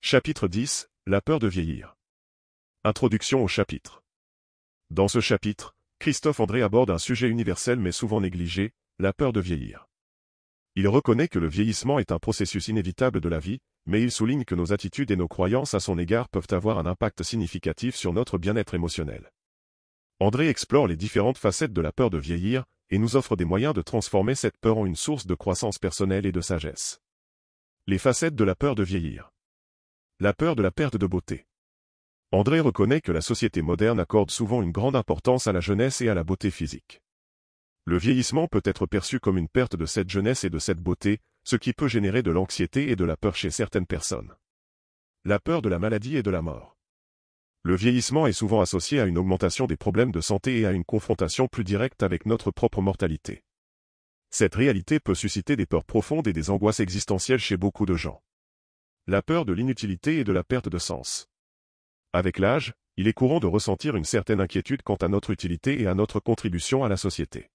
Chapitre 10, la peur de vieillir. Introduction au chapitre. Dans ce chapitre, Christophe André aborde un sujet universel mais souvent négligé, la peur de vieillir. Il reconnaît que le vieillissement est un processus inévitable de la vie, mais il souligne que nos attitudes et nos croyances à son égard peuvent avoir un impact significatif sur notre bien-être émotionnel. André explore les différentes facettes de la peur de vieillir, et nous offre des moyens de transformer cette peur en une source de croissance personnelle et de sagesse. Les facettes de la peur de vieillir. La peur de la perte de beauté. André reconnaît que la société moderne accorde souvent une grande importance à la jeunesse et à la beauté physique. Le vieillissement peut être perçu comme une perte de cette jeunesse et de cette beauté, ce qui peut générer de l'anxiété et de la peur chez certaines personnes. La peur de la maladie et de la mort. Le vieillissement est souvent associé à une augmentation des problèmes de santé et à une confrontation plus directe avec notre propre mortalité. Cette réalité peut susciter des peurs profondes et des angoisses existentielles chez beaucoup de gens. La peur de l'inutilité et de la perte de sens. Avec l'âge, il est courant de ressentir une certaine inquiétude quant à notre utilité et à notre contribution à la société.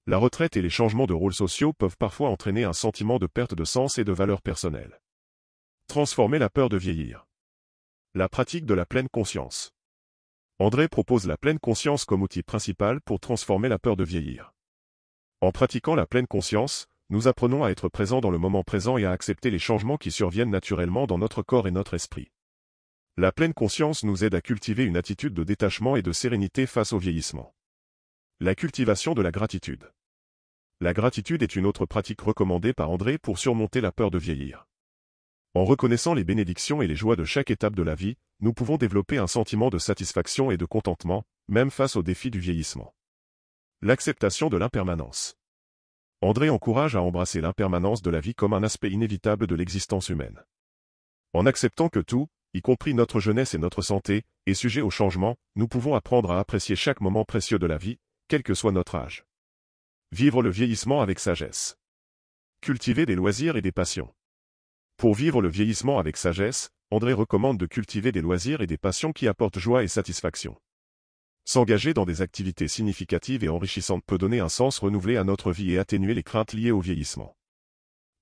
La retraite et les changements de rôles sociaux peuvent parfois entraîner un sentiment de perte de sens et de valeur personnelle. Transformer la peur de vieillir. La pratique de la pleine conscience. André propose la pleine conscience comme outil principal pour transformer la peur de vieillir. En pratiquant la pleine conscience, nous apprenons à être présents dans le moment présent et à accepter les changements qui surviennent naturellement dans notre corps et notre esprit. La pleine conscience nous aide à cultiver une attitude de détachement et de sérénité face au vieillissement. La cultivation de la gratitude. La gratitude est une autre pratique recommandée par André pour surmonter la peur de vieillir. En reconnaissant les bénédictions et les joies de chaque étape de la vie, nous pouvons développer un sentiment de satisfaction et de contentement, même face aux défis du vieillissement. L'acceptation de l'impermanence. André encourage à embrasser l'impermanence de la vie comme un aspect inévitable de l'existence humaine. En acceptant que tout, y compris notre jeunesse et notre santé, est sujet au changement, nous pouvons apprendre à apprécier chaque moment précieux de la vie, quel que soit notre âge. Vivre le vieillissement avec sagesse. Cultiver des loisirs et des passions. Pour vivre le vieillissement avec sagesse, André recommande de cultiver des loisirs et des passions qui apportent joie et satisfaction. S'engager dans des activités significatives et enrichissantes peut donner un sens renouvelé à notre vie et atténuer les craintes liées au vieillissement.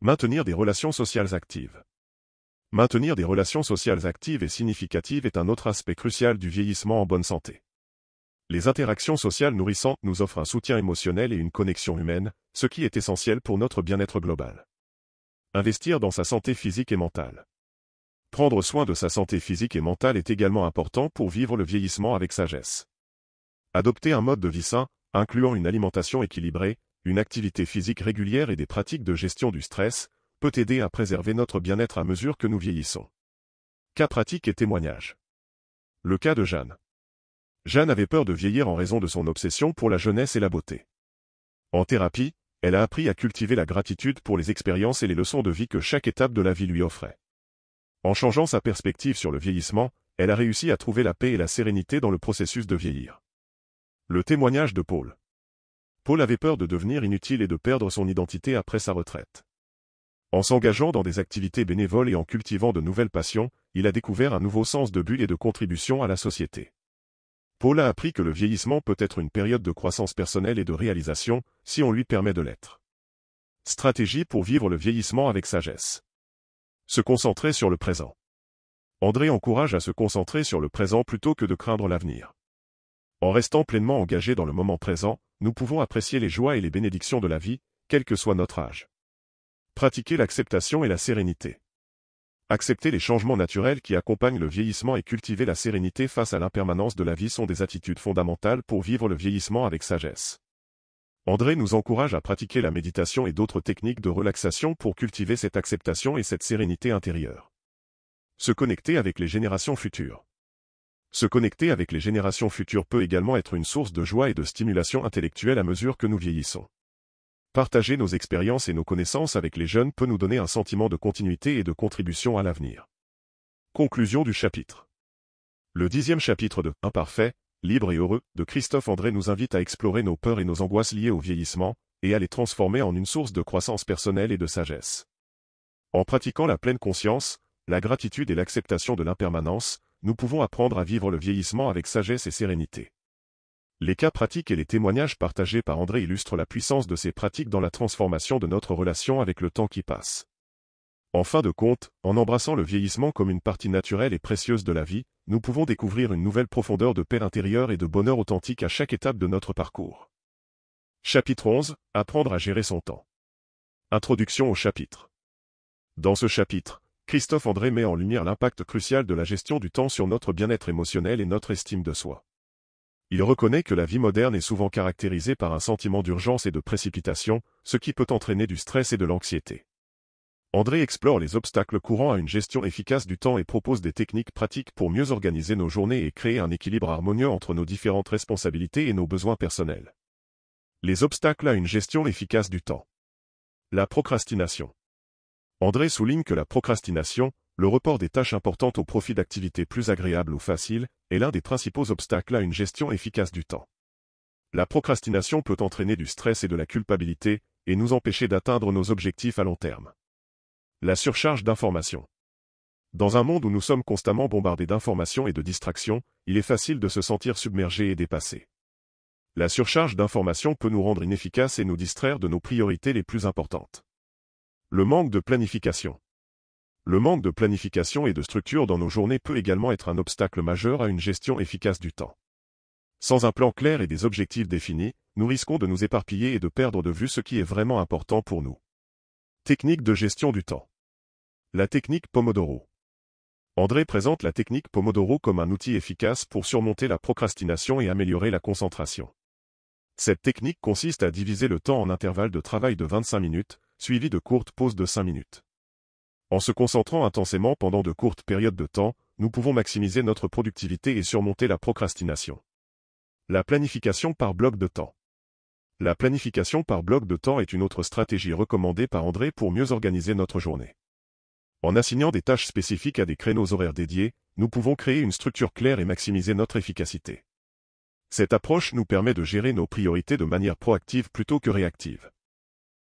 Maintenir des relations sociales actives. Maintenir des relations sociales actives et significatives est un autre aspect crucial du vieillissement en bonne santé. Les interactions sociales nourrissantes nous offrent un soutien émotionnel et une connexion humaine, ce qui est essentiel pour notre bien-être global. Investir dans sa santé physique et mentale. Prendre soin de sa santé physique et mentale est également important pour vivre le vieillissement avec sagesse. Adopter un mode de vie sain, incluant une alimentation équilibrée, une activité physique régulière et des pratiques de gestion du stress, peut aider à préserver notre bien-être à mesure que nous vieillissons. Cas pratique et témoignage. Le cas de Jeanne. Jeanne avait peur de vieillir en raison de son obsession pour la jeunesse et la beauté. En thérapie, elle a appris à cultiver la gratitude pour les expériences et les leçons de vie que chaque étape de la vie lui offrait. En changeant sa perspective sur le vieillissement, elle a réussi à trouver la paix et la sérénité dans le processus de vieillir. Le témoignage de Paul. Paul avait peur de devenir inutile et de perdre son identité après sa retraite. En s'engageant dans des activités bénévoles et en cultivant de nouvelles passions, il a découvert un nouveau sens de but et de contribution à la société. Paul a appris que le vieillissement peut être une période de croissance personnelle et de réalisation, si on lui permet de l'être. Stratégie pour vivre le vieillissement avec sagesse. Se concentrer sur le présent. André encourage à se concentrer sur le présent plutôt que de craindre l'avenir. En restant pleinement engagé dans le moment présent, nous pouvons apprécier les joies et les bénédictions de la vie, quel que soit notre âge. Pratiquer l'acceptation et la sérénité. Accepter les changements naturels qui accompagnent le vieillissement et cultiver la sérénité face à l'impermanence de la vie sont des attitudes fondamentales pour vivre le vieillissement avec sagesse. André nous encourage à pratiquer la méditation et d'autres techniques de relaxation pour cultiver cette acceptation et cette sérénité intérieure. Se connecter avec les générations futures. Se connecter avec les générations futures peut également être une source de joie et de stimulation intellectuelle à mesure que nous vieillissons. Partager nos expériences et nos connaissances avec les jeunes peut nous donner un sentiment de continuité et de contribution à l'avenir. Conclusion du chapitre. Le 10e chapitre de Imparfait, libre et heureux de Christophe André nous invite à explorer nos peurs et nos angoisses liées au vieillissement, et à les transformer en une source de croissance personnelle et de sagesse. En pratiquant la pleine conscience, la gratitude et l'acceptation de l'impermanence, nous pouvons apprendre à vivre le vieillissement avec sagesse et sérénité. Les cas pratiques et les témoignages partagés par André illustrent la puissance de ces pratiques dans la transformation de notre relation avec le temps qui passe. En fin de compte, en embrassant le vieillissement comme une partie naturelle et précieuse de la vie, nous pouvons découvrir une nouvelle profondeur de paix intérieure et de bonheur authentique à chaque étape de notre parcours. Chapitre 11. Apprendre à gérer son temps. Introduction au chapitre. Dans ce chapitre, Christophe André met en lumière l'impact crucial de la gestion du temps sur notre bien-être émotionnel et notre estime de soi. Il reconnaît que la vie moderne est souvent caractérisée par un sentiment d'urgence et de précipitation, ce qui peut entraîner du stress et de l'anxiété. André explore les obstacles courants à une gestion efficace du temps et propose des techniques pratiques pour mieux organiser nos journées et créer un équilibre harmonieux entre nos différentes responsabilités et nos besoins personnels. Les obstacles à une gestion efficace du temps. La procrastination. André souligne que la procrastination, le report des tâches importantes au profit d'activités plus agréables ou faciles, est l'un des principaux obstacles à une gestion efficace du temps. La procrastination peut entraîner du stress et de la culpabilité, et nous empêcher d'atteindre nos objectifs à long terme. La surcharge d'informations. Dans un monde où nous sommes constamment bombardés d'informations et de distractions, il est facile de se sentir submergé et dépassé. La surcharge d'informations peut nous rendre inefficaces et nous distraire de nos priorités les plus importantes. Le manque de planification. Le manque de planification et de structure dans nos journées peut également être un obstacle majeur à une gestion efficace du temps. Sans un plan clair et des objectifs définis, nous risquons de nous éparpiller et de perdre de vue ce qui est vraiment important pour nous. Technique de gestion du temps. La technique Pomodoro. André présente la technique Pomodoro comme un outil efficace pour surmonter la procrastination et améliorer la concentration. Cette technique consiste à diviser le temps en intervalles de travail de 25 minutes, suivis de courtes pauses de 5 minutes. En se concentrant intensément pendant de courtes périodes de temps, nous pouvons maximiser notre productivité et surmonter la procrastination. La planification par bloc de temps. La planification par bloc de temps est une autre stratégie recommandée par André pour mieux organiser notre journée. En assignant des tâches spécifiques à des créneaux horaires dédiés, nous pouvons créer une structure claire et maximiser notre efficacité. Cette approche nous permet de gérer nos priorités de manière proactive plutôt que réactive.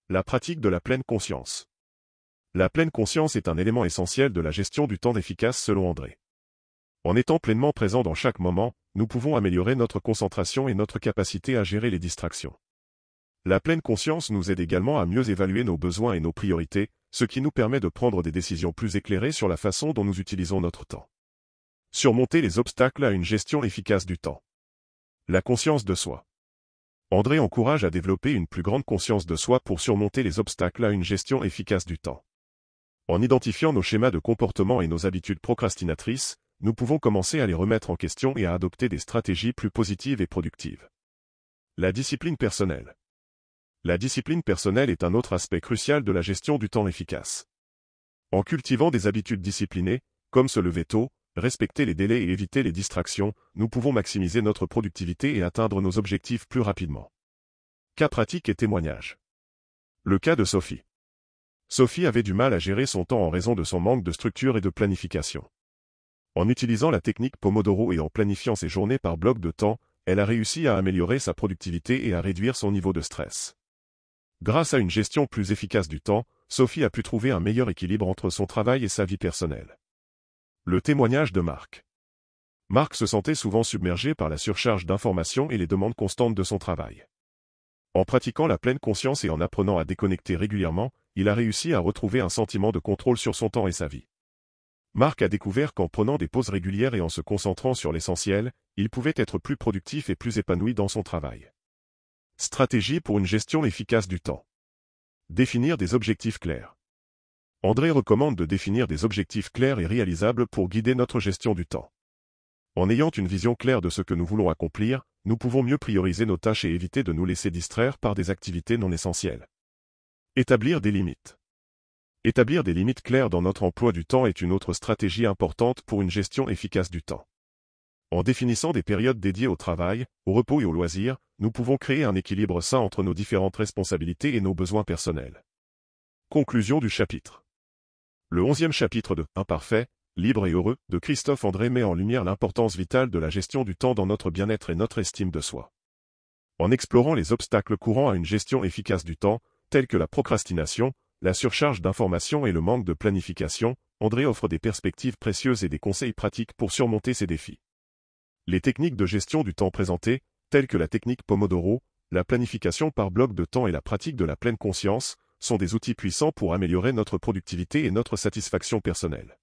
La pratique de la pleine conscience. La pleine conscience est un élément essentiel de la gestion du temps efficace selon André. En étant pleinement présent dans chaque moment, nous pouvons améliorer notre concentration et notre capacité à gérer les distractions. La pleine conscience nous aide également à mieux évaluer nos besoins et nos priorités, ce qui nous permet de prendre des décisions plus éclairées sur la façon dont nous utilisons notre temps. Surmonter les obstacles à une gestion efficace du temps. La conscience de soi. André encourage à développer une plus grande conscience de soi pour surmonter les obstacles à une gestion efficace du temps. En identifiant nos schémas de comportement et nos habitudes procrastinatrices, nous pouvons commencer à les remettre en question et à adopter des stratégies plus positives et productives. La discipline personnelle. La discipline personnelle est un autre aspect crucial de la gestion du temps efficace. En cultivant des habitudes disciplinées, comme se lever tôt, respecter les délais et éviter les distractions, nous pouvons maximiser notre productivité et atteindre nos objectifs plus rapidement. Cas pratique et témoignage. Le cas de Sophie. Sophie avait du mal à gérer son temps en raison de son manque de structure et de planification. En utilisant la technique Pomodoro et en planifiant ses journées par bloc de temps, elle a réussi à améliorer sa productivité et à réduire son niveau de stress. Grâce à une gestion plus efficace du temps, Sophie a pu trouver un meilleur équilibre entre son travail et sa vie personnelle. Le témoignage de Marc. Marc se sentait souvent submergé par la surcharge d'informations et les demandes constantes de son travail. En pratiquant la pleine conscience et en apprenant à déconnecter régulièrement, il a réussi à retrouver un sentiment de contrôle sur son temps et sa vie. Marc a découvert qu'en prenant des pauses régulières et en se concentrant sur l'essentiel, il pouvait être plus productif et plus épanoui dans son travail. Stratégie pour une gestion efficace du temps. Définir des objectifs clairs. André recommande de définir des objectifs clairs et réalisables pour guider notre gestion du temps. En ayant une vision claire de ce que nous voulons accomplir, nous pouvons mieux prioriser nos tâches et éviter de nous laisser distraire par des activités non essentielles. Établir des limites. Établir des limites claires dans notre emploi du temps est une autre stratégie importante pour une gestion efficace du temps. En définissant des périodes dédiées au travail, au repos et aux loisirs, nous pouvons créer un équilibre sain entre nos différentes responsabilités et nos besoins personnels. Conclusion du chapitre. Le 11e chapitre de « Imparfait, libre et heureux » de Christophe André met en lumière l'importance vitale de la gestion du temps dans notre bien-être et notre estime de soi. En explorant les obstacles courants à une gestion efficace du temps, tels que la procrastination, la surcharge d'informations et le manque de planification, André offre des perspectives précieuses et des conseils pratiques pour surmonter ces défis. Les techniques de gestion du temps présentées, telles que la technique Pomodoro, la planification par bloc de temps et la pratique de la pleine conscience, sont des outils puissants pour améliorer notre productivité et notre satisfaction personnelle.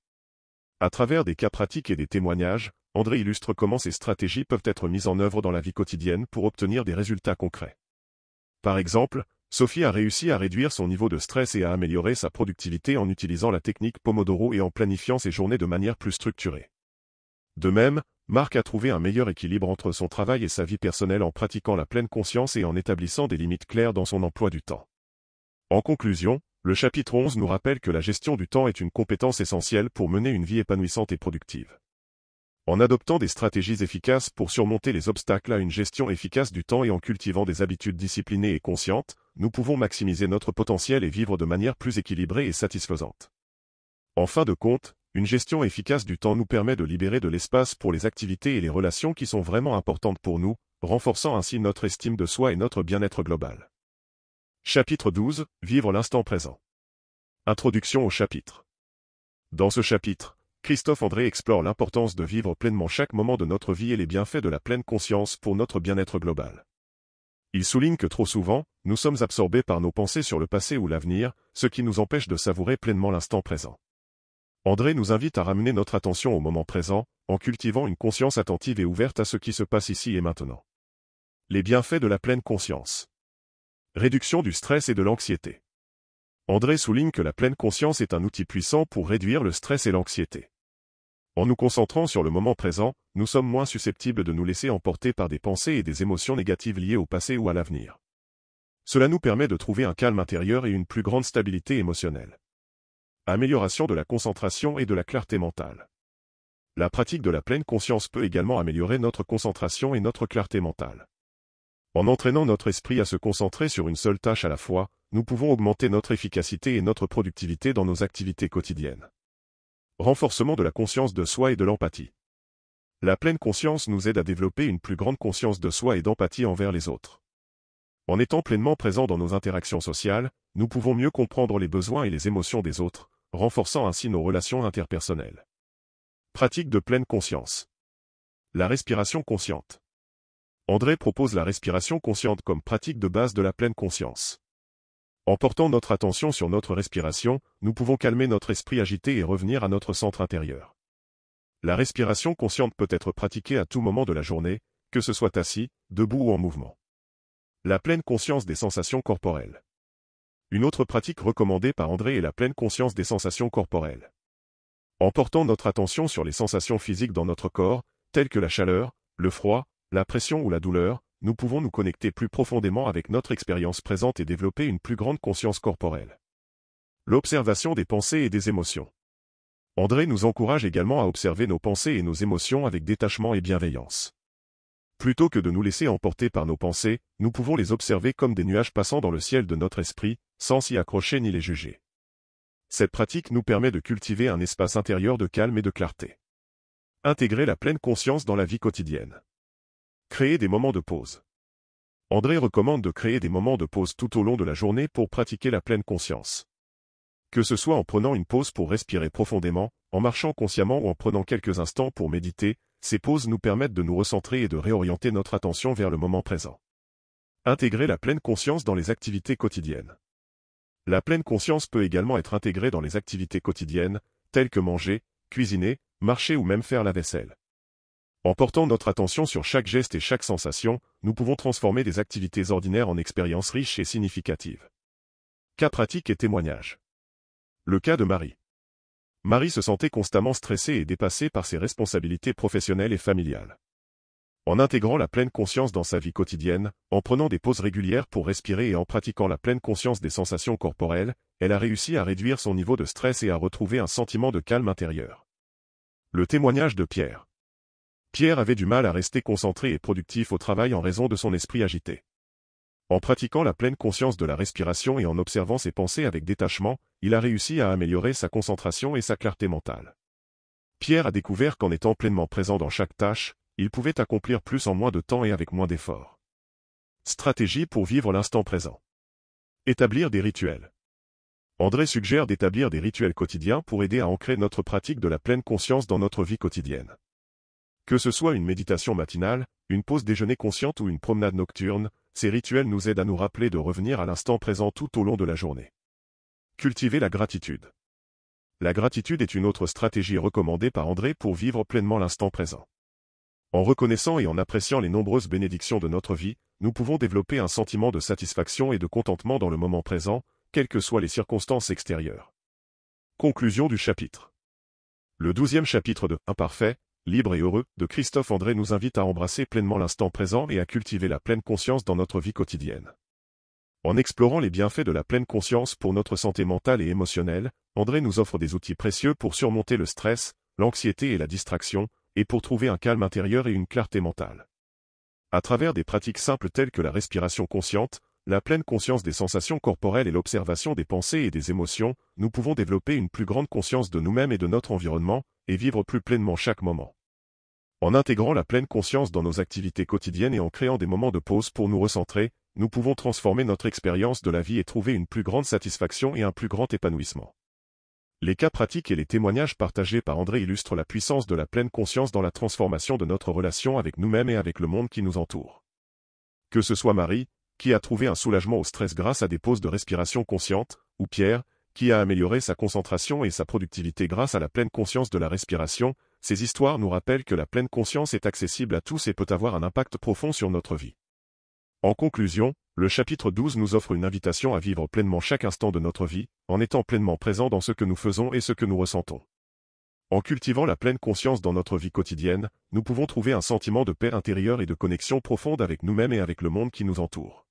À travers des cas pratiques et des témoignages, André illustre comment ces stratégies peuvent être mises en œuvre dans la vie quotidienne pour obtenir des résultats concrets. Par exemple, Sophie a réussi à réduire son niveau de stress et à améliorer sa productivité en utilisant la technique Pomodoro et en planifiant ses journées de manière plus structurée. De même, Marc a trouvé un meilleur équilibre entre son travail et sa vie personnelle en pratiquant la pleine conscience et en établissant des limites claires dans son emploi du temps. En conclusion, le chapitre 11 nous rappelle que la gestion du temps est une compétence essentielle pour mener une vie épanouissante et productive. En adoptant des stratégies efficaces pour surmonter les obstacles à une gestion efficace du temps et en cultivant des habitudes disciplinées et conscientes, nous pouvons maximiser notre potentiel et vivre de manière plus équilibrée et satisfaisante. En fin de compte, une gestion efficace du temps nous permet de libérer de l'espace pour les activités et les relations qui sont vraiment importantes pour nous, renforçant ainsi notre estime de soi et notre bien-être global. Chapitre 12 – Vivre l'instant présent. Introduction au chapitre. Dans ce chapitre, Christophe André explore l'importance de vivre pleinement chaque moment de notre vie et les bienfaits de la pleine conscience pour notre bien-être global. Il souligne que trop souvent, nous sommes absorbés par nos pensées sur le passé ou l'avenir, ce qui nous empêche de savourer pleinement l'instant présent. André nous invite à ramener notre attention au moment présent, en cultivant une conscience attentive et ouverte à ce qui se passe ici et maintenant. Les bienfaits de la pleine conscience. Réduction du stress et de l'anxiété. André souligne que la pleine conscience est un outil puissant pour réduire le stress et l'anxiété. En nous concentrant sur le moment présent, nous sommes moins susceptibles de nous laisser emporter par des pensées et des émotions négatives liées au passé ou à l'avenir. Cela nous permet de trouver un calme intérieur et une plus grande stabilité émotionnelle. Amélioration de la concentration et de la clarté mentale. La pratique de la pleine conscience peut également améliorer notre concentration et notre clarté mentale. En entraînant notre esprit à se concentrer sur une seule tâche à la fois, nous pouvons augmenter notre efficacité et notre productivité dans nos activités quotidiennes. Renforcement de la conscience de soi et de l'empathie. La pleine conscience nous aide à développer une plus grande conscience de soi et d'empathie envers les autres. En étant pleinement présents dans nos interactions sociales, nous pouvons mieux comprendre les besoins et les émotions des autres, renforçant ainsi nos relations interpersonnelles. Pratique de pleine conscience. La respiration consciente. André propose la respiration consciente comme pratique de base de la pleine conscience. En portant notre attention sur notre respiration, nous pouvons calmer notre esprit agité et revenir à notre centre intérieur. La respiration consciente peut être pratiquée à tout moment de la journée, que ce soit assis, debout ou en mouvement. La pleine conscience des sensations corporelles. Une autre pratique recommandée par André est la pleine conscience des sensations corporelles. En portant notre attention sur les sensations physiques dans notre corps, telles que la chaleur, le froid, la pression ou la douleur, nous pouvons nous connecter plus profondément avec notre expérience présente et développer une plus grande conscience corporelle. L'observation des pensées et des émotions. André nous encourage également à observer nos pensées et nos émotions avec détachement et bienveillance. Plutôt que de nous laisser emporter par nos pensées, nous pouvons les observer comme des nuages passant dans le ciel de notre esprit, sans s'y accrocher ni les juger. Cette pratique nous permet de cultiver un espace intérieur de calme et de clarté. Intégrer la pleine conscience dans la vie quotidienne. Créer des moments de pause. André recommande de créer des moments de pause tout au long de la journée pour pratiquer la pleine conscience. Que ce soit en prenant une pause pour respirer profondément, en marchant consciemment ou en prenant quelques instants pour méditer, ces pauses nous permettent de nous recentrer et de réorienter notre attention vers le moment présent. Intégrer la pleine conscience dans les activités quotidiennes. La pleine conscience peut également être intégrée dans les activités quotidiennes, telles que manger, cuisiner, marcher ou même faire la vaisselle. En portant notre attention sur chaque geste et chaque sensation, nous pouvons transformer des activités ordinaires en expériences riches et significatives. Cas pratique et témoignage. Le cas de Marie. Marie se sentait constamment stressée et dépassée par ses responsabilités professionnelles et familiales. En intégrant la pleine conscience dans sa vie quotidienne, en prenant des pauses régulières pour respirer et en pratiquant la pleine conscience des sensations corporelles, elle a réussi à réduire son niveau de stress et à retrouver un sentiment de calme intérieur. Le témoignage de Pierre. Pierre avait du mal à rester concentré et productif au travail en raison de son esprit agité. En pratiquant la pleine conscience de la respiration et en observant ses pensées avec détachement, il a réussi à améliorer sa concentration et sa clarté mentale. Pierre a découvert qu'en étant pleinement présent dans chaque tâche, il pouvait accomplir plus en moins de temps et avec moins d'efforts. Stratégie pour vivre l'instant présent. Établir des rituels. André suggère d'établir des rituels quotidiens pour aider à ancrer notre pratique de la pleine conscience dans notre vie quotidienne. Que ce soit une méditation matinale, une pause déjeuner consciente ou une promenade nocturne, ces rituels nous aident à nous rappeler de revenir à l'instant présent tout au long de la journée. Cultiver la gratitude. La gratitude est une autre stratégie recommandée par André pour vivre pleinement l'instant présent. En reconnaissant et en appréciant les nombreuses bénédictions de notre vie, nous pouvons développer un sentiment de satisfaction et de contentement dans le moment présent, quelles que soient les circonstances extérieures. Conclusion du chapitre. Le 12e chapitre de Imparfait, libre et heureux de Christophe André nous invite à embrasser pleinement l'instant présent et à cultiver la pleine conscience dans notre vie quotidienne. En explorant les bienfaits de la pleine conscience pour notre santé mentale et émotionnelle, André nous offre des outils précieux pour surmonter le stress, l'anxiété et la distraction, et pour trouver un calme intérieur et une clarté mentale. À travers des pratiques simples telles que la respiration consciente, la pleine conscience des sensations corporelles et l'observation des pensées et des émotions, nous pouvons développer une plus grande conscience de nous-mêmes et de notre environnement, et vivre plus pleinement chaque moment. En intégrant la pleine conscience dans nos activités quotidiennes et en créant des moments de pause pour nous recentrer, nous pouvons transformer notre expérience de la vie et trouver une plus grande satisfaction et un plus grand épanouissement. Les cas pratiques et les témoignages partagés par André illustrent la puissance de la pleine conscience dans la transformation de notre relation avec nous-mêmes et avec le monde qui nous entoure. Que ce soit Marie, qui a trouvé un soulagement au stress grâce à des pauses de respiration consciente, ou Pierre, qui a amélioré sa concentration et sa productivité grâce à la pleine conscience de la respiration, ces histoires nous rappellent que la pleine conscience est accessible à tous et peut avoir un impact profond sur notre vie. En conclusion, le chapitre 12 nous offre une invitation à vivre pleinement chaque instant de notre vie, en étant pleinement présent dans ce que nous faisons et ce que nous ressentons. En cultivant la pleine conscience dans notre vie quotidienne, nous pouvons trouver un sentiment de paix intérieure et de connexion profonde avec nous-mêmes et avec le monde qui nous entoure.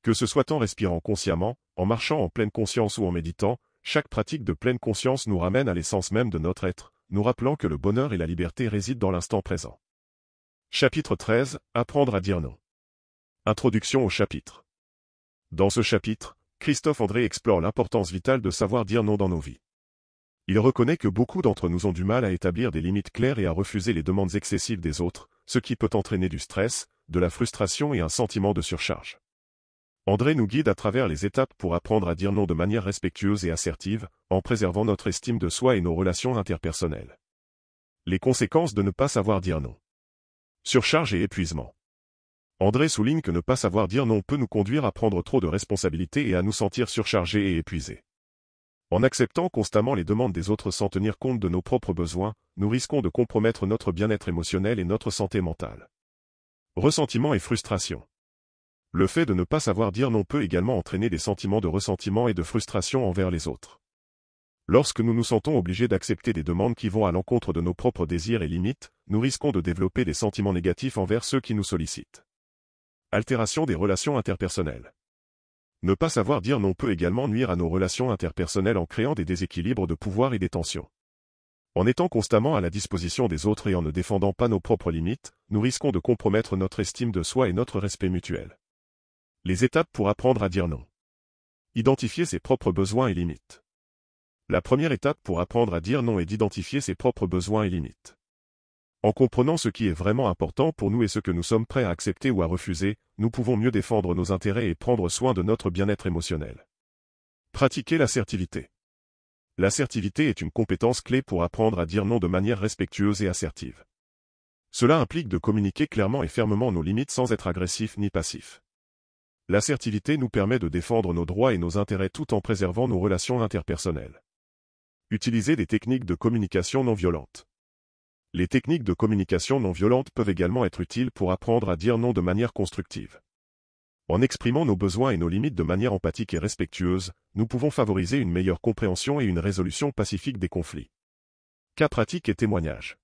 Que ce soit en respirant consciemment, en marchant en pleine conscience ou en méditant, chaque pratique de pleine conscience nous ramène à l'essence même de notre être, nous rappelant que le bonheur et la liberté résident dans l'instant présent. Chapitre 13. Apprendre à dire non. Introduction au chapitre. Dans ce chapitre, Christophe André explore l'importance vitale de savoir dire non dans nos vies. Il reconnaît que beaucoup d'entre nous ont du mal à établir des limites claires et à refuser les demandes excessives des autres, ce qui peut entraîner du stress, de la frustration et un sentiment de surcharge. André nous guide à travers les étapes pour apprendre à dire non de manière respectueuse et assertive, en préservant notre estime de soi et nos relations interpersonnelles. Les conséquences de ne pas savoir dire non. Surcharge et épuisement. André souligne que ne pas savoir dire non peut nous conduire à prendre trop de responsabilités et à nous sentir surchargés et épuisés. En acceptant constamment les demandes des autres sans tenir compte de nos propres besoins, nous risquons de compromettre notre bien-être émotionnel et notre santé mentale. Ressentiment et frustration. Le fait de ne pas savoir dire non peut également entraîner des sentiments de ressentiment et de frustration envers les autres. Lorsque nous nous sentons obligés d'accepter des demandes qui vont à l'encontre de nos propres désirs et limites, nous risquons de développer des sentiments négatifs envers ceux qui nous sollicitent. Altération des relations interpersonnelles. Ne pas savoir dire non peut également nuire à nos relations interpersonnelles en créant des déséquilibres de pouvoir et des tensions. En étant constamment à la disposition des autres et en ne défendant pas nos propres limites, nous risquons de compromettre notre estime de soi et notre respect mutuel. Les étapes pour apprendre à dire non. Identifier ses propres besoins et limites. La première étape pour apprendre à dire non est d'identifier ses propres besoins et limites. En comprenant ce qui est vraiment important pour nous et ce que nous sommes prêts à accepter ou à refuser, nous pouvons mieux défendre nos intérêts et prendre soin de notre bien-être émotionnel. Pratiquer l'assertivité. L'assertivité est une compétence clé pour apprendre à dire non de manière respectueuse et assertive. Cela implique de communiquer clairement et fermement nos limites sans être agressif ni passif. L'assertivité nous permet de défendre nos droits et nos intérêts tout en préservant nos relations interpersonnelles. Utiliser des techniques de communication non violente. Les techniques de communication non violente peuvent également être utiles pour apprendre à dire non de manière constructive. En exprimant nos besoins et nos limites de manière empathique et respectueuse, nous pouvons favoriser une meilleure compréhension et une résolution pacifique des conflits. Cas pratique et témoignage.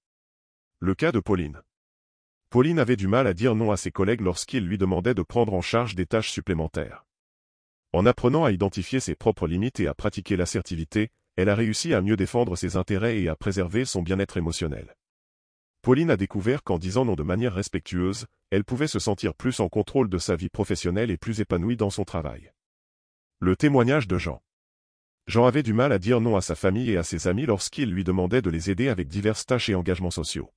Le cas de Pauline. Pauline avait du mal à dire non à ses collègues lorsqu'ils lui demandaient de prendre en charge des tâches supplémentaires. En apprenant à identifier ses propres limites et à pratiquer l'assertivité, elle a réussi à mieux défendre ses intérêts et à préserver son bien-être émotionnel. Pauline a découvert qu'en disant non de manière respectueuse, elle pouvait se sentir plus en contrôle de sa vie professionnelle et plus épanouie dans son travail. Le témoignage de Jean. Jean avait du mal à dire non à sa famille et à ses amis lorsqu'ils lui demandaient de les aider avec diverses tâches et engagements sociaux.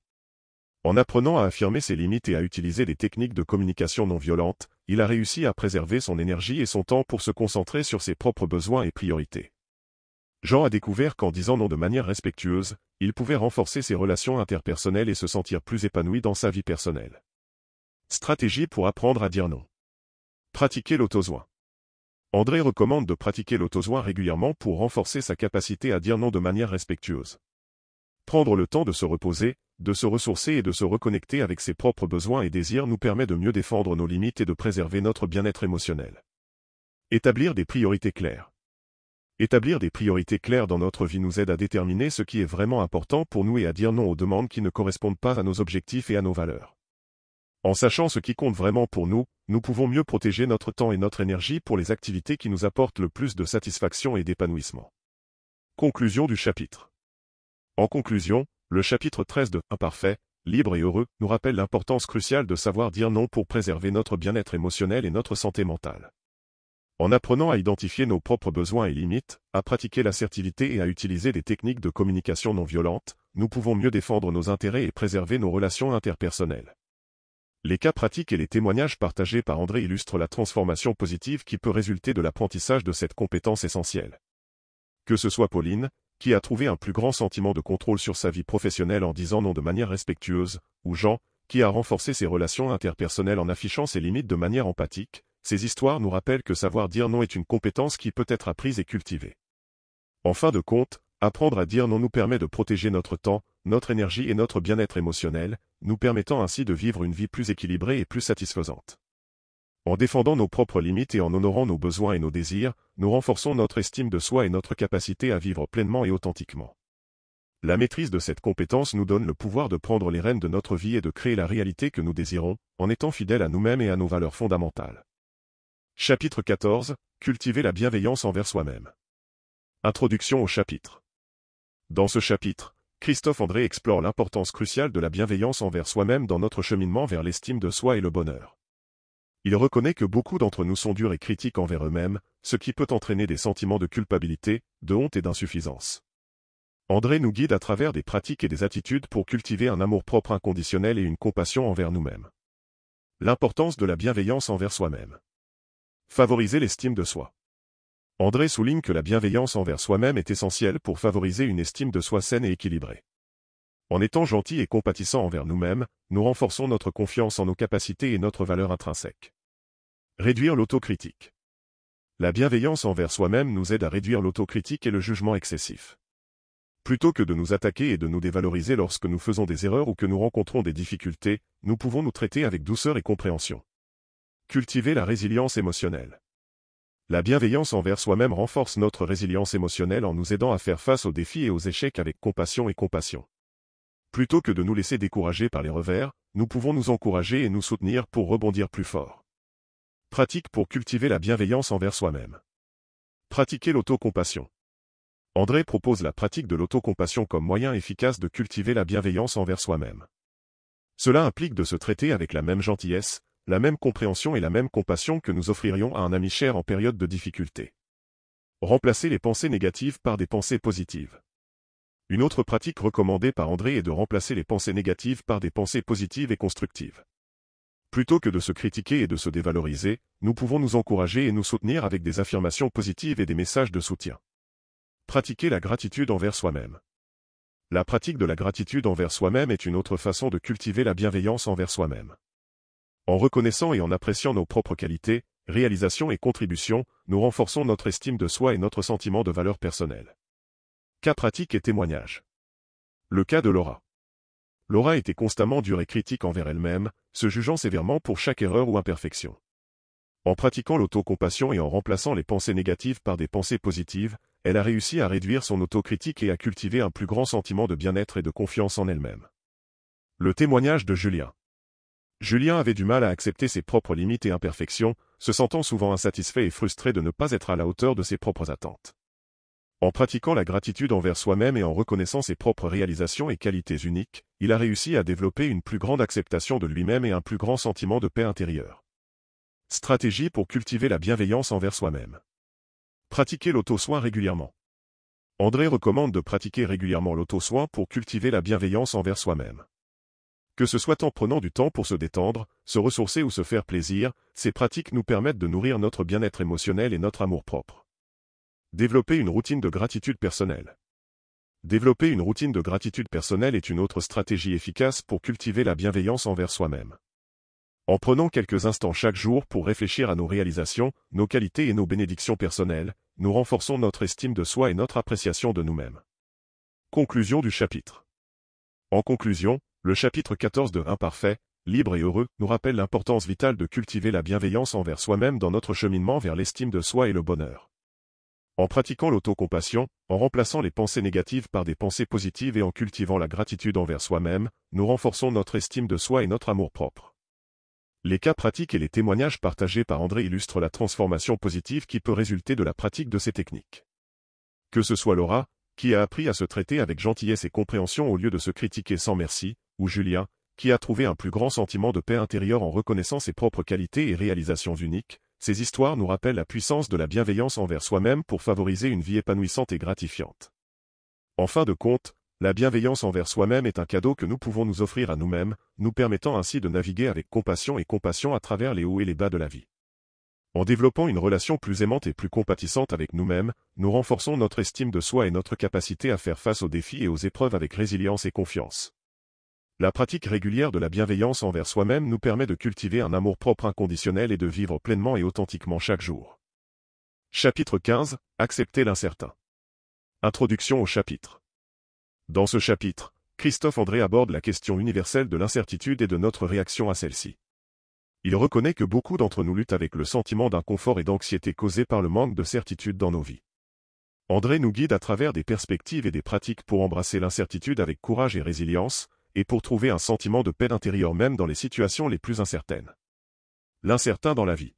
En apprenant à affirmer ses limites et à utiliser des techniques de communication non violente, il a réussi à préserver son énergie et son temps pour se concentrer sur ses propres besoins et priorités. Jean a découvert qu'en disant non de manière respectueuse, il pouvait renforcer ses relations interpersonnelles et se sentir plus épanoui dans sa vie personnelle. Stratégie pour apprendre à dire non. Pratiquer l'auto-soin. André recommande de pratiquer l'auto-soin régulièrement pour renforcer sa capacité à dire non de manière respectueuse. Prendre le temps de se reposer, de se ressourcer et de se reconnecter avec ses propres besoins et désirs nous permet de mieux défendre nos limites et de préserver notre bien-être émotionnel. Établir des priorités claires. Établir des priorités claires dans notre vie nous aide à déterminer ce qui est vraiment important pour nous et à dire non aux demandes qui ne correspondent pas à nos objectifs et à nos valeurs. En sachant ce qui compte vraiment pour nous, nous pouvons mieux protéger notre temps et notre énergie pour les activités qui nous apportent le plus de satisfaction et d'épanouissement. Conclusion du chapitre. En conclusion, le chapitre 13 de « Imparfait, libre et heureux » nous rappelle l'importance cruciale de savoir dire non pour préserver notre bien-être émotionnel et notre santé mentale. En apprenant à identifier nos propres besoins et limites, à pratiquer l'assertivité et à utiliser des techniques de communication non violentes, nous pouvons mieux défendre nos intérêts et préserver nos relations interpersonnelles. Les cas pratiques et les témoignages partagés par André illustrent la transformation positive qui peut résulter de l'apprentissage de cette compétence essentielle. Que ce soit Pauline, qui a trouvé un plus grand sentiment de contrôle sur sa vie professionnelle en disant non de manière respectueuse, ou Jean, qui a renforcé ses relations interpersonnelles en affichant ses limites de manière empathique, ces histoires nous rappellent que savoir dire non est une compétence qui peut être apprise et cultivée. En fin de compte, apprendre à dire non nous permet de protéger notre temps, notre énergie et notre bien-être émotionnel, nous permettant ainsi de vivre une vie plus équilibrée et plus satisfaisante. En défendant nos propres limites et en honorant nos besoins et nos désirs, nous renforçons notre estime de soi et notre capacité à vivre pleinement et authentiquement. La maîtrise de cette compétence nous donne le pouvoir de prendre les rênes de notre vie et de créer la réalité que nous désirons, en étant fidèles à nous-mêmes et à nos valeurs fondamentales. Chapitre 14. Cultiver la bienveillance envers soi-même. Introduction au chapitre. Dans ce chapitre, Christophe André explore l'importance cruciale de la bienveillance envers soi-même dans notre cheminement vers l'estime de soi et le bonheur. Il reconnaît que beaucoup d'entre nous sont durs et critiques envers eux-mêmes, ce qui peut entraîner des sentiments de culpabilité, de honte et d'insuffisance. André nous guide à travers des pratiques et des attitudes pour cultiver un amour-propre inconditionnel et une compassion envers nous-mêmes. L'importance de la bienveillance envers soi-même. Favoriser l'estime de soi. André souligne que la bienveillance envers soi-même est essentielle pour favoriser une estime de soi saine et équilibrée. En étant gentils et compatissants envers nous-mêmes, nous renforçons notre confiance en nos capacités et notre valeur intrinsèque. Réduire l'autocritique. La bienveillance envers soi-même nous aide à réduire l'autocritique et le jugement excessif. Plutôt que de nous attaquer et de nous dévaloriser lorsque nous faisons des erreurs ou que nous rencontrons des difficultés, nous pouvons nous traiter avec douceur et compréhension. Cultiver la résilience émotionnelle. La bienveillance envers soi-même renforce notre résilience émotionnelle en nous aidant à faire face aux défis et aux échecs avec compassion et compassion. Plutôt que de nous laisser décourager par les revers, nous pouvons nous encourager et nous soutenir pour rebondir plus fort. Pratique pour cultiver la bienveillance envers soi-même. Pratiquer l'autocompassion. André propose la pratique de l'autocompassion comme moyen efficace de cultiver la bienveillance envers soi-même. Cela implique de se traiter avec la même gentillesse, la même compréhension et la même compassion que nous offririons à un ami cher en période de difficulté. Remplacer les pensées négatives par des pensées positives. Une autre pratique recommandée par André est de remplacer les pensées négatives par des pensées positives et constructives. Plutôt que de se critiquer et de se dévaloriser, nous pouvons nous encourager et nous soutenir avec des affirmations positives et des messages de soutien. Pratiquer la gratitude envers soi-même. La pratique de la gratitude envers soi-même est une autre façon de cultiver la bienveillance envers soi-même. En reconnaissant et en appréciant nos propres qualités, réalisations et contributions, nous renforçons notre estime de soi et notre sentiment de valeur personnelle. Cas pratique et témoignage. Le cas de Laura. Laura était constamment dure et critique envers elle-même, se jugeant sévèrement pour chaque erreur ou imperfection. En pratiquant l'autocompassion et en remplaçant les pensées négatives par des pensées positives, elle a réussi à réduire son autocritique et à cultiver un plus grand sentiment de bien-être et de confiance en elle-même. Le témoignage de Julien. Julien avait du mal à accepter ses propres limites et imperfections, se sentant souvent insatisfait et frustré de ne pas être à la hauteur de ses propres attentes. En pratiquant la gratitude envers soi-même et en reconnaissant ses propres réalisations et qualités uniques, il a réussi à développer une plus grande acceptation de lui-même et un plus grand sentiment de paix intérieure. Stratégie pour cultiver la bienveillance envers soi-même. Pratiquer l'auto-soin régulièrement. André recommande de pratiquer régulièrement l'auto-soin pour cultiver la bienveillance envers soi-même. Que ce soit en prenant du temps pour se détendre, se ressourcer ou se faire plaisir, ces pratiques nous permettent de nourrir notre bien-être émotionnel et notre amour-propre. Développer une routine de gratitude personnelle. Développer une routine de gratitude personnelle est une autre stratégie efficace pour cultiver la bienveillance envers soi-même. En prenant quelques instants chaque jour pour réfléchir à nos réalisations, nos qualités et nos bénédictions personnelles, nous renforçons notre estime de soi et notre appréciation de nous-mêmes. Conclusion du chapitre. En conclusion, le chapitre 14 de Imparfait, libre et heureux, nous rappelle l'importance vitale de cultiver la bienveillance envers soi-même dans notre cheminement vers l'estime de soi et le bonheur. En pratiquant l'autocompassion, en remplaçant les pensées négatives par des pensées positives et en cultivant la gratitude envers soi-même, nous renforçons notre estime de soi et notre amour-propre. Les cas pratiques et les témoignages partagés par André illustrent la transformation positive qui peut résulter de la pratique de ces techniques. Que ce soit Laura, qui a appris à se traiter avec gentillesse et compréhension au lieu de se critiquer sans merci, ou Julien, qui a trouvé un plus grand sentiment de paix intérieure en reconnaissant ses propres qualités et réalisations uniques, ces histoires nous rappellent la puissance de la bienveillance envers soi-même pour favoriser une vie épanouissante et gratifiante. En fin de compte, la bienveillance envers soi-même est un cadeau que nous pouvons nous offrir à nous-mêmes, nous permettant ainsi de naviguer avec compassion et compassion à travers les hauts et les bas de la vie. En développant une relation plus aimante et plus compatissante avec nous-mêmes, nous renforçons notre estime de soi et notre capacité à faire face aux défis et aux épreuves avec résilience et confiance. La pratique régulière de la bienveillance envers soi-même nous permet de cultiver un amour-propre inconditionnel et de vivre pleinement et authentiquement chaque jour. Chapitre 15. Accepter l'incertain. Introduction au chapitre. Dans ce chapitre, Christophe André aborde la question universelle de l'incertitude et de notre réaction à celle-ci. Il reconnaît que beaucoup d'entre nous luttent avec le sentiment d'inconfort et d'anxiété causé par le manque de certitude dans nos vies. André nous guide à travers des perspectives et des pratiques pour embrasser l'incertitude avec courage et résilience, et pour trouver un sentiment de paix intérieure même dans les situations les plus incertaines. L'incertain dans la vie.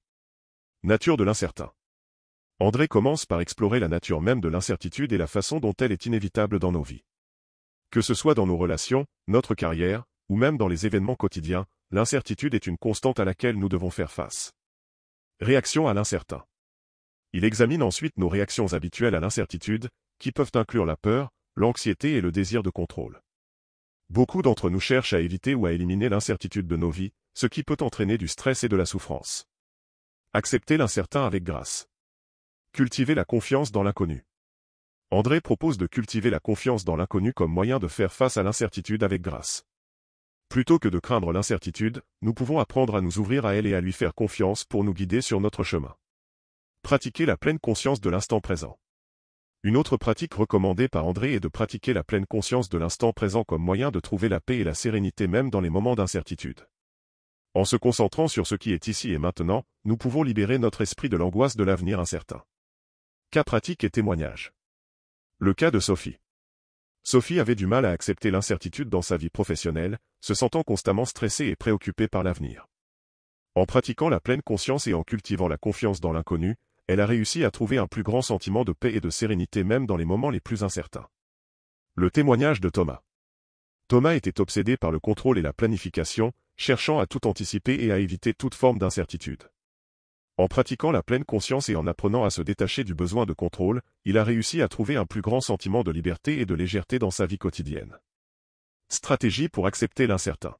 Nature de l'incertain. André commence par explorer la nature même de l'incertitude et la façon dont elle est inévitable dans nos vies. Que ce soit dans nos relations, notre carrière, ou même dans les événements quotidiens, l'incertitude est une constante à laquelle nous devons faire face. Réaction à l'incertain. Il examine ensuite nos réactions habituelles à l'incertitude, qui peuvent inclure la peur, l'anxiété et le désir de contrôle. Beaucoup d'entre nous cherchent à éviter ou à éliminer l'incertitude de nos vies, ce qui peut entraîner du stress et de la souffrance. Accepter l'incertain avec grâce. Cultiver la confiance dans l'inconnu. André propose de cultiver la confiance dans l'inconnu comme moyen de faire face à l'incertitude avec grâce. Plutôt que de craindre l'incertitude, nous pouvons apprendre à nous ouvrir à elle et à lui faire confiance pour nous guider sur notre chemin. Pratiquer la pleine conscience de l'instant présent. Une autre pratique recommandée par André est de pratiquer la pleine conscience de l'instant présent comme moyen de trouver la paix et la sérénité même dans les moments d'incertitude. En se concentrant sur ce qui est ici et maintenant, nous pouvons libérer notre esprit de l'angoisse de l'avenir incertain. Cas pratique et témoignage. Le cas de Sophie. Sophie avait du mal à accepter l'incertitude dans sa vie professionnelle, se sentant constamment stressée et préoccupée par l'avenir. En pratiquant la pleine conscience et en cultivant la confiance dans l'inconnu, elle a réussi à trouver un plus grand sentiment de paix et de sérénité même dans les moments les plus incertains. Le témoignage de Thomas. Thomas était obsédé par le contrôle et la planification, cherchant à tout anticiper et à éviter toute forme d'incertitude. En pratiquant la pleine conscience et en apprenant à se détacher du besoin de contrôle, il a réussi à trouver un plus grand sentiment de liberté et de légèreté dans sa vie quotidienne. Stratégie pour accepter l'incertain.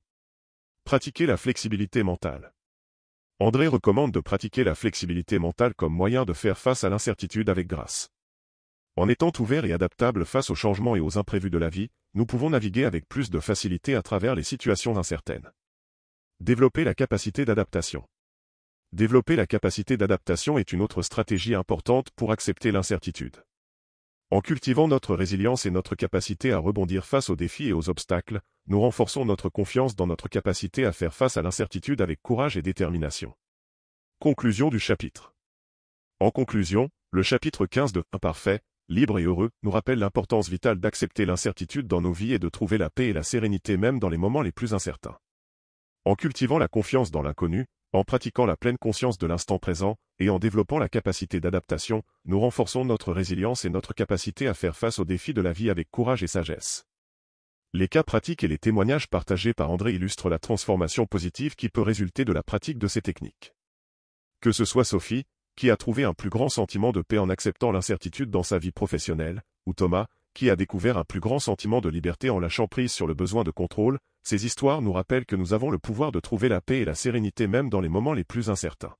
Pratiquer la flexibilité mentale. André recommande de pratiquer la flexibilité mentale comme moyen de faire face à l'incertitude avec grâce. En étant ouvert et adaptable face aux changements et aux imprévus de la vie, nous pouvons naviguer avec plus de facilité à travers les situations incertaines. Développer la capacité d'adaptation. Développer la capacité d'adaptation est une autre stratégie importante pour accepter l'incertitude. En cultivant notre résilience et notre capacité à rebondir face aux défis et aux obstacles, nous renforçons notre confiance dans notre capacité à faire face à l'incertitude avec courage et détermination. Conclusion du chapitre. En conclusion, le chapitre 15 de Imparfait, libre et heureux, nous rappelle l'importance vitale d'accepter l'incertitude dans nos vies et de trouver la paix et la sérénité même dans les moments les plus incertains. En cultivant la confiance dans l'inconnu, en pratiquant la pleine conscience de l'instant présent, et en développant la capacité d'adaptation, nous renforçons notre résilience et notre capacité à faire face aux défis de la vie avec courage et sagesse. Les cas pratiques et les témoignages partagés par André illustrent la transformation positive qui peut résulter de la pratique de ces techniques. Que ce soit Sophie, qui a trouvé un plus grand sentiment de paix en acceptant l'incertitude dans sa vie professionnelle, ou Thomas, qui a découvert un plus grand sentiment de liberté en lâchant prise sur le besoin de contrôle, ces histoires nous rappellent que nous avons le pouvoir de trouver la paix et la sérénité même dans les moments les plus incertains.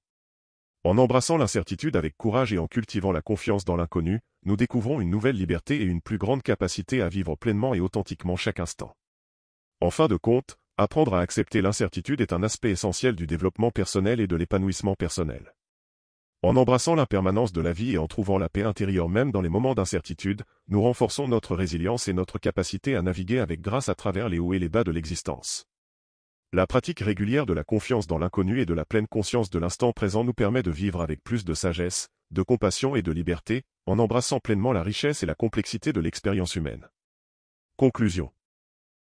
En embrassant l'incertitude avec courage et en cultivant la confiance dans l'inconnu, nous découvrons une nouvelle liberté et une plus grande capacité à vivre pleinement et authentiquement chaque instant. En fin de compte, apprendre à accepter l'incertitude est un aspect essentiel du développement personnel et de l'épanouissement personnel. En embrassant l'impermanence de la vie et en trouvant la paix intérieure même dans les moments d'incertitude, nous renforçons notre résilience et notre capacité à naviguer avec grâce à travers les hauts et les bas de l'existence. La pratique régulière de la confiance dans l'inconnu et de la pleine conscience de l'instant présent nous permet de vivre avec plus de sagesse, de compassion et de liberté, en embrassant pleinement la richesse et la complexité de l'expérience humaine. Conclusion.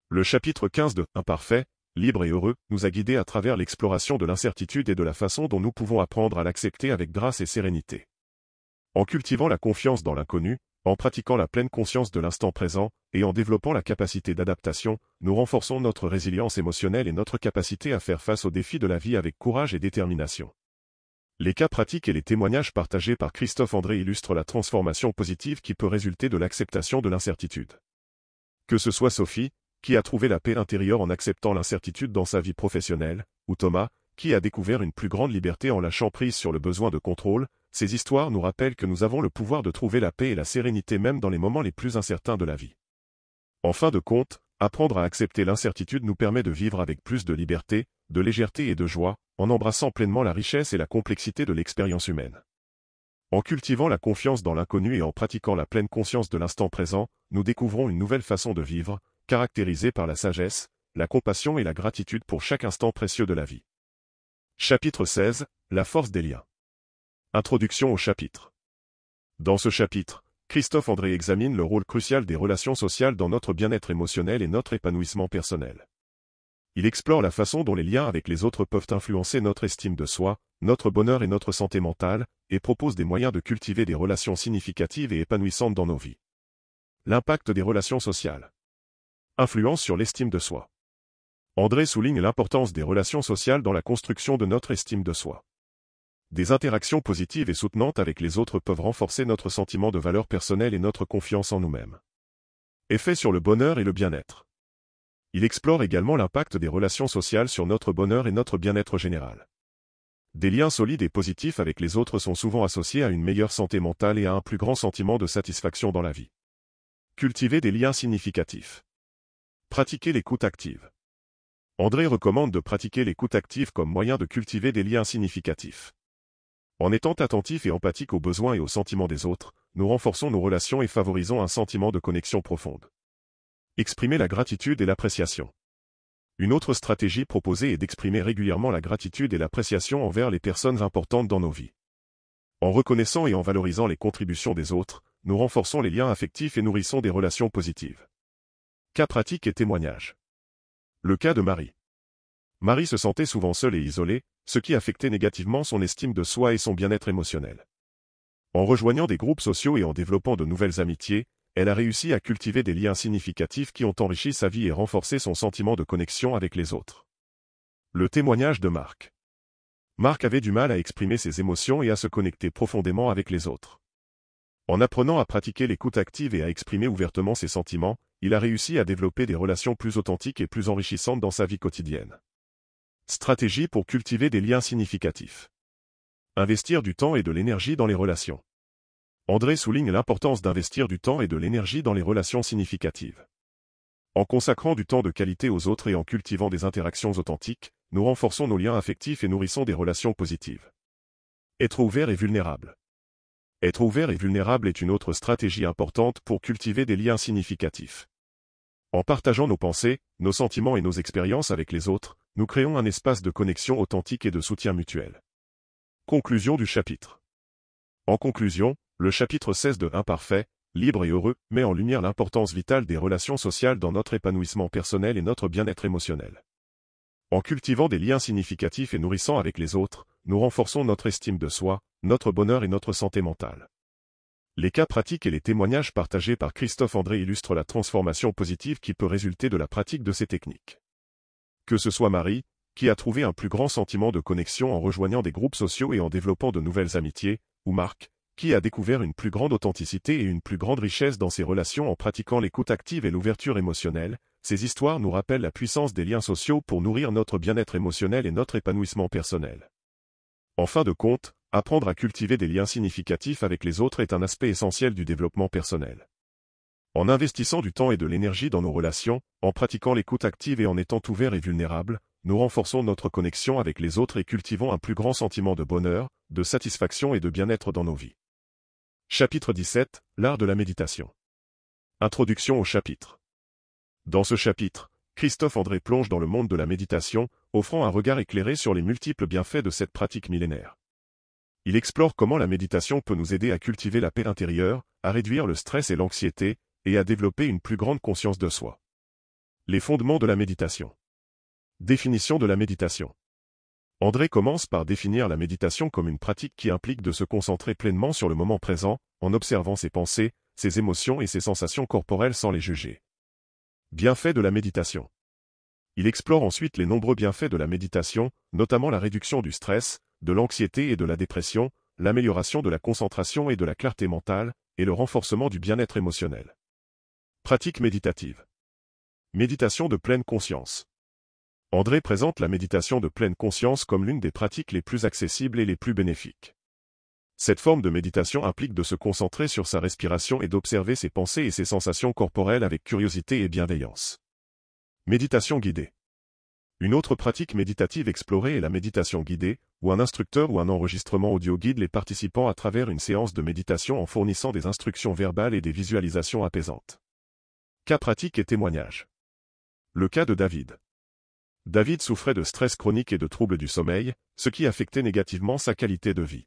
Le chapitre 15 de « Imparfait, libre et heureux » nous a guidés à travers l'exploration de l'incertitude et de la façon dont nous pouvons apprendre à l'accepter avec grâce et sérénité. En cultivant la confiance dans l'inconnu, en pratiquant la pleine conscience de l'instant présent, et en développant la capacité d'adaptation, nous renforçons notre résilience émotionnelle et notre capacité à faire face aux défis de la vie avec courage et détermination. Les cas pratiques et les témoignages partagés par Christophe André illustrent la transformation positive qui peut résulter de l'acceptation de l'incertitude. Que ce soit Sophie, qui a trouvé la paix intérieure en acceptant l'incertitude dans sa vie professionnelle, ou Thomas, qui a découvert une plus grande liberté en lâchant prise sur le besoin de contrôle, ces histoires nous rappellent que nous avons le pouvoir de trouver la paix et la sérénité même dans les moments les plus incertains de la vie. En fin de compte, apprendre à accepter l'incertitude nous permet de vivre avec plus de liberté, de légèreté et de joie, en embrassant pleinement la richesse et la complexité de l'expérience humaine. En cultivant la confiance dans l'inconnu et en pratiquant la pleine conscience de l'instant présent, nous découvrons une nouvelle façon de vivre, caractérisée par la sagesse, la compassion et la gratitude pour chaque instant précieux de la vie. Chapitre 16, la force des liens. Introduction au chapitre. Dans ce chapitre, Christophe André examine le rôle crucial des relations sociales dans notre bien-être émotionnel et notre épanouissement personnel. Il explore la façon dont les liens avec les autres peuvent influencer notre estime de soi, notre bonheur et notre santé mentale, et propose des moyens de cultiver des relations significatives et épanouissantes dans nos vies. L'impact des relations sociales. Influence sur l'estime de soi. André souligne l'importance des relations sociales dans la construction de notre estime de soi. Des interactions positives et soutenantes avec les autres peuvent renforcer notre sentiment de valeur personnelle et notre confiance en nous-mêmes. Effet sur le bonheur et le bien-être. Il explore également l'impact des relations sociales sur notre bonheur et notre bien-être général. Des liens solides et positifs avec les autres sont souvent associés à une meilleure santé mentale et à un plus grand sentiment de satisfaction dans la vie. Cultiver des liens significatifs. Pratiquer l'écoute active. André recommande de pratiquer l'écoute active comme moyen de cultiver des liens significatifs. En étant attentif et empathique aux besoins et aux sentiments des autres, nous renforçons nos relations et favorisons un sentiment de connexion profonde. Exprimer la gratitude et l'appréciation. Une autre stratégie proposée est d'exprimer régulièrement la gratitude et l'appréciation envers les personnes importantes dans nos vies. En reconnaissant et en valorisant les contributions des autres, nous renforçons les liens affectifs et nourrissons des relations positives. Cas pratiques et témoignages. Le cas de Marie. Marie se sentait souvent seule et isolée, ce qui affectait négativement son estime de soi et son bien-être émotionnel. En rejoignant des groupes sociaux et en développant de nouvelles amitiés, elle a réussi à cultiver des liens significatifs qui ont enrichi sa vie et renforcé son sentiment de connexion avec les autres. Le témoignage de Marc. Marc avait du mal à exprimer ses émotions et à se connecter profondément avec les autres. En apprenant à pratiquer l'écoute active et à exprimer ouvertement ses sentiments, il a réussi à développer des relations plus authentiques et plus enrichissantes dans sa vie quotidienne. Stratégie pour cultiver des liens significatifs. Investir du temps et de l'énergie dans les relations. André souligne l'importance d'investir du temps et de l'énergie dans les relations significatives. En consacrant du temps de qualité aux autres et en cultivant des interactions authentiques, nous renforçons nos liens affectifs et nourrissons des relations positives. Être ouvert et vulnérable. Être ouvert et vulnérable est une autre stratégie importante pour cultiver des liens significatifs. En partageant nos pensées, nos sentiments et nos expériences avec les autres, nous créons un espace de connexion authentique et de soutien mutuel. Conclusion du chapitre. En conclusion, le chapitre 16 de Imparfait, libre et heureux, met en lumière l'importance vitale des relations sociales dans notre épanouissement personnel et notre bien-être émotionnel. En cultivant des liens significatifs et nourrissant avec les autres, nous renforçons notre estime de soi, notre bonheur et notre santé mentale. Les cas pratiques et les témoignages partagés par Christophe André illustrent la transformation positive qui peut résulter de la pratique de ces techniques. Que ce soit Marie, qui a trouvé un plus grand sentiment de connexion en rejoignant des groupes sociaux et en développant de nouvelles amitiés, ou Marc, qui a découvert une plus grande authenticité et une plus grande richesse dans ses relations en pratiquant l'écoute active et l'ouverture émotionnelle, ces histoires nous rappellent la puissance des liens sociaux pour nourrir notre bien-être émotionnel et notre épanouissement personnel. En fin de compte, apprendre à cultiver des liens significatifs avec les autres est un aspect essentiel du développement personnel. En investissant du temps et de l'énergie dans nos relations, en pratiquant l'écoute active et en étant ouverts et vulnérables, nous renforçons notre connexion avec les autres et cultivons un plus grand sentiment de bonheur, de satisfaction et de bien-être dans nos vies. Chapitre 17, l'art de la méditation. Introduction au chapitre. Dans ce chapitre, Christophe André plonge dans le monde de la méditation, offrant un regard éclairé sur les multiples bienfaits de cette pratique millénaire. Il explore comment la méditation peut nous aider à cultiver la paix intérieure, à réduire le stress et l'anxiété, et à développer une plus grande conscience de soi. Les fondements de la méditation. Définition de la méditation. André commence par définir la méditation comme une pratique qui implique de se concentrer pleinement sur le moment présent, en observant ses pensées, ses émotions et ses sensations corporelles sans les juger. Bienfaits de la méditation. Il explore ensuite les nombreux bienfaits de la méditation, notamment la réduction du stress, de l'anxiété et de la dépression, l'amélioration de la concentration et de la clarté mentale, et le renforcement du bien-être émotionnel. Pratique méditative. Méditation de pleine conscience. André présente la méditation de pleine conscience comme l'une des pratiques les plus accessibles et les plus bénéfiques. Cette forme de méditation implique de se concentrer sur sa respiration et d'observer ses pensées et ses sensations corporelles avec curiosité et bienveillance. Méditation guidée. Une autre pratique méditative explorée est la méditation guidée, où un instructeur ou un enregistrement audio guide les participants à travers une séance de méditation en fournissant des instructions verbales et des visualisations apaisantes. Cas pratique et témoignage. Le cas de David. David souffrait de stress chronique et de troubles du sommeil, ce qui affectait négativement sa qualité de vie.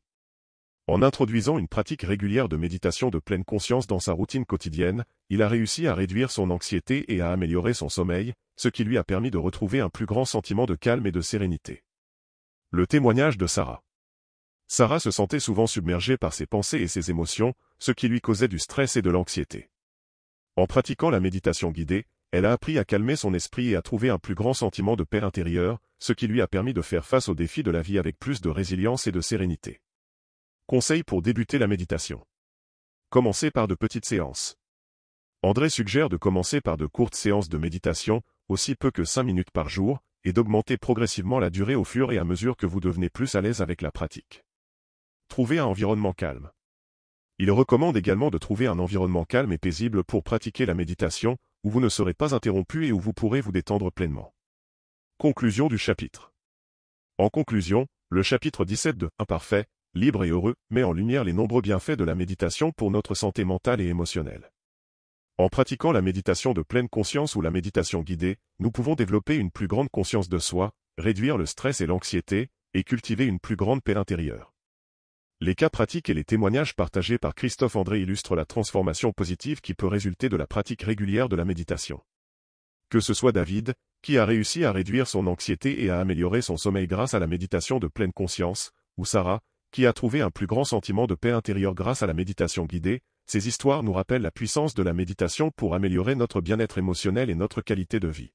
En introduisant une pratique régulière de méditation de pleine conscience dans sa routine quotidienne, il a réussi à réduire son anxiété et à améliorer son sommeil, ce qui lui a permis de retrouver un plus grand sentiment de calme et de sérénité. Le témoignage de Sarah. Sarah se sentait souvent submergée par ses pensées et ses émotions, ce qui lui causait du stress et de l'anxiété. En pratiquant la méditation guidée, elle a appris à calmer son esprit et à trouver un plus grand sentiment de paix intérieure, ce qui lui a permis de faire face aux défis de la vie avec plus de résilience et de sérénité. Conseils pour débuter la méditation. Commencez par de petites séances. André suggère de commencer par de courtes séances de méditation, aussi peu que 5 minutes par jour, et d'augmenter progressivement la durée au fur et à mesure que vous devenez plus à l'aise avec la pratique. Trouvez un environnement calme. Il recommande également de trouver un environnement calme et paisible pour pratiquer la méditation, où vous ne serez pas interrompu et où vous pourrez vous détendre pleinement. Conclusion du chapitre. En conclusion, le chapitre 17 de « Imparfait, libre et heureux » met en lumière les nombreux bienfaits de la méditation pour notre santé mentale et émotionnelle. En pratiquant la méditation de pleine conscience ou la méditation guidée, nous pouvons développer une plus grande conscience de soi, réduire le stress et l'anxiété, et cultiver une plus grande paix intérieure. Les cas pratiques et les témoignages partagés par Christophe André illustrent la transformation positive qui peut résulter de la pratique régulière de la méditation. Que ce soit David, qui a réussi à réduire son anxiété et à améliorer son sommeil grâce à la méditation de pleine conscience, ou Sarah, qui a trouvé un plus grand sentiment de paix intérieure grâce à la méditation guidée, ces histoires nous rappellent la puissance de la méditation pour améliorer notre bien-être émotionnel et notre qualité de vie.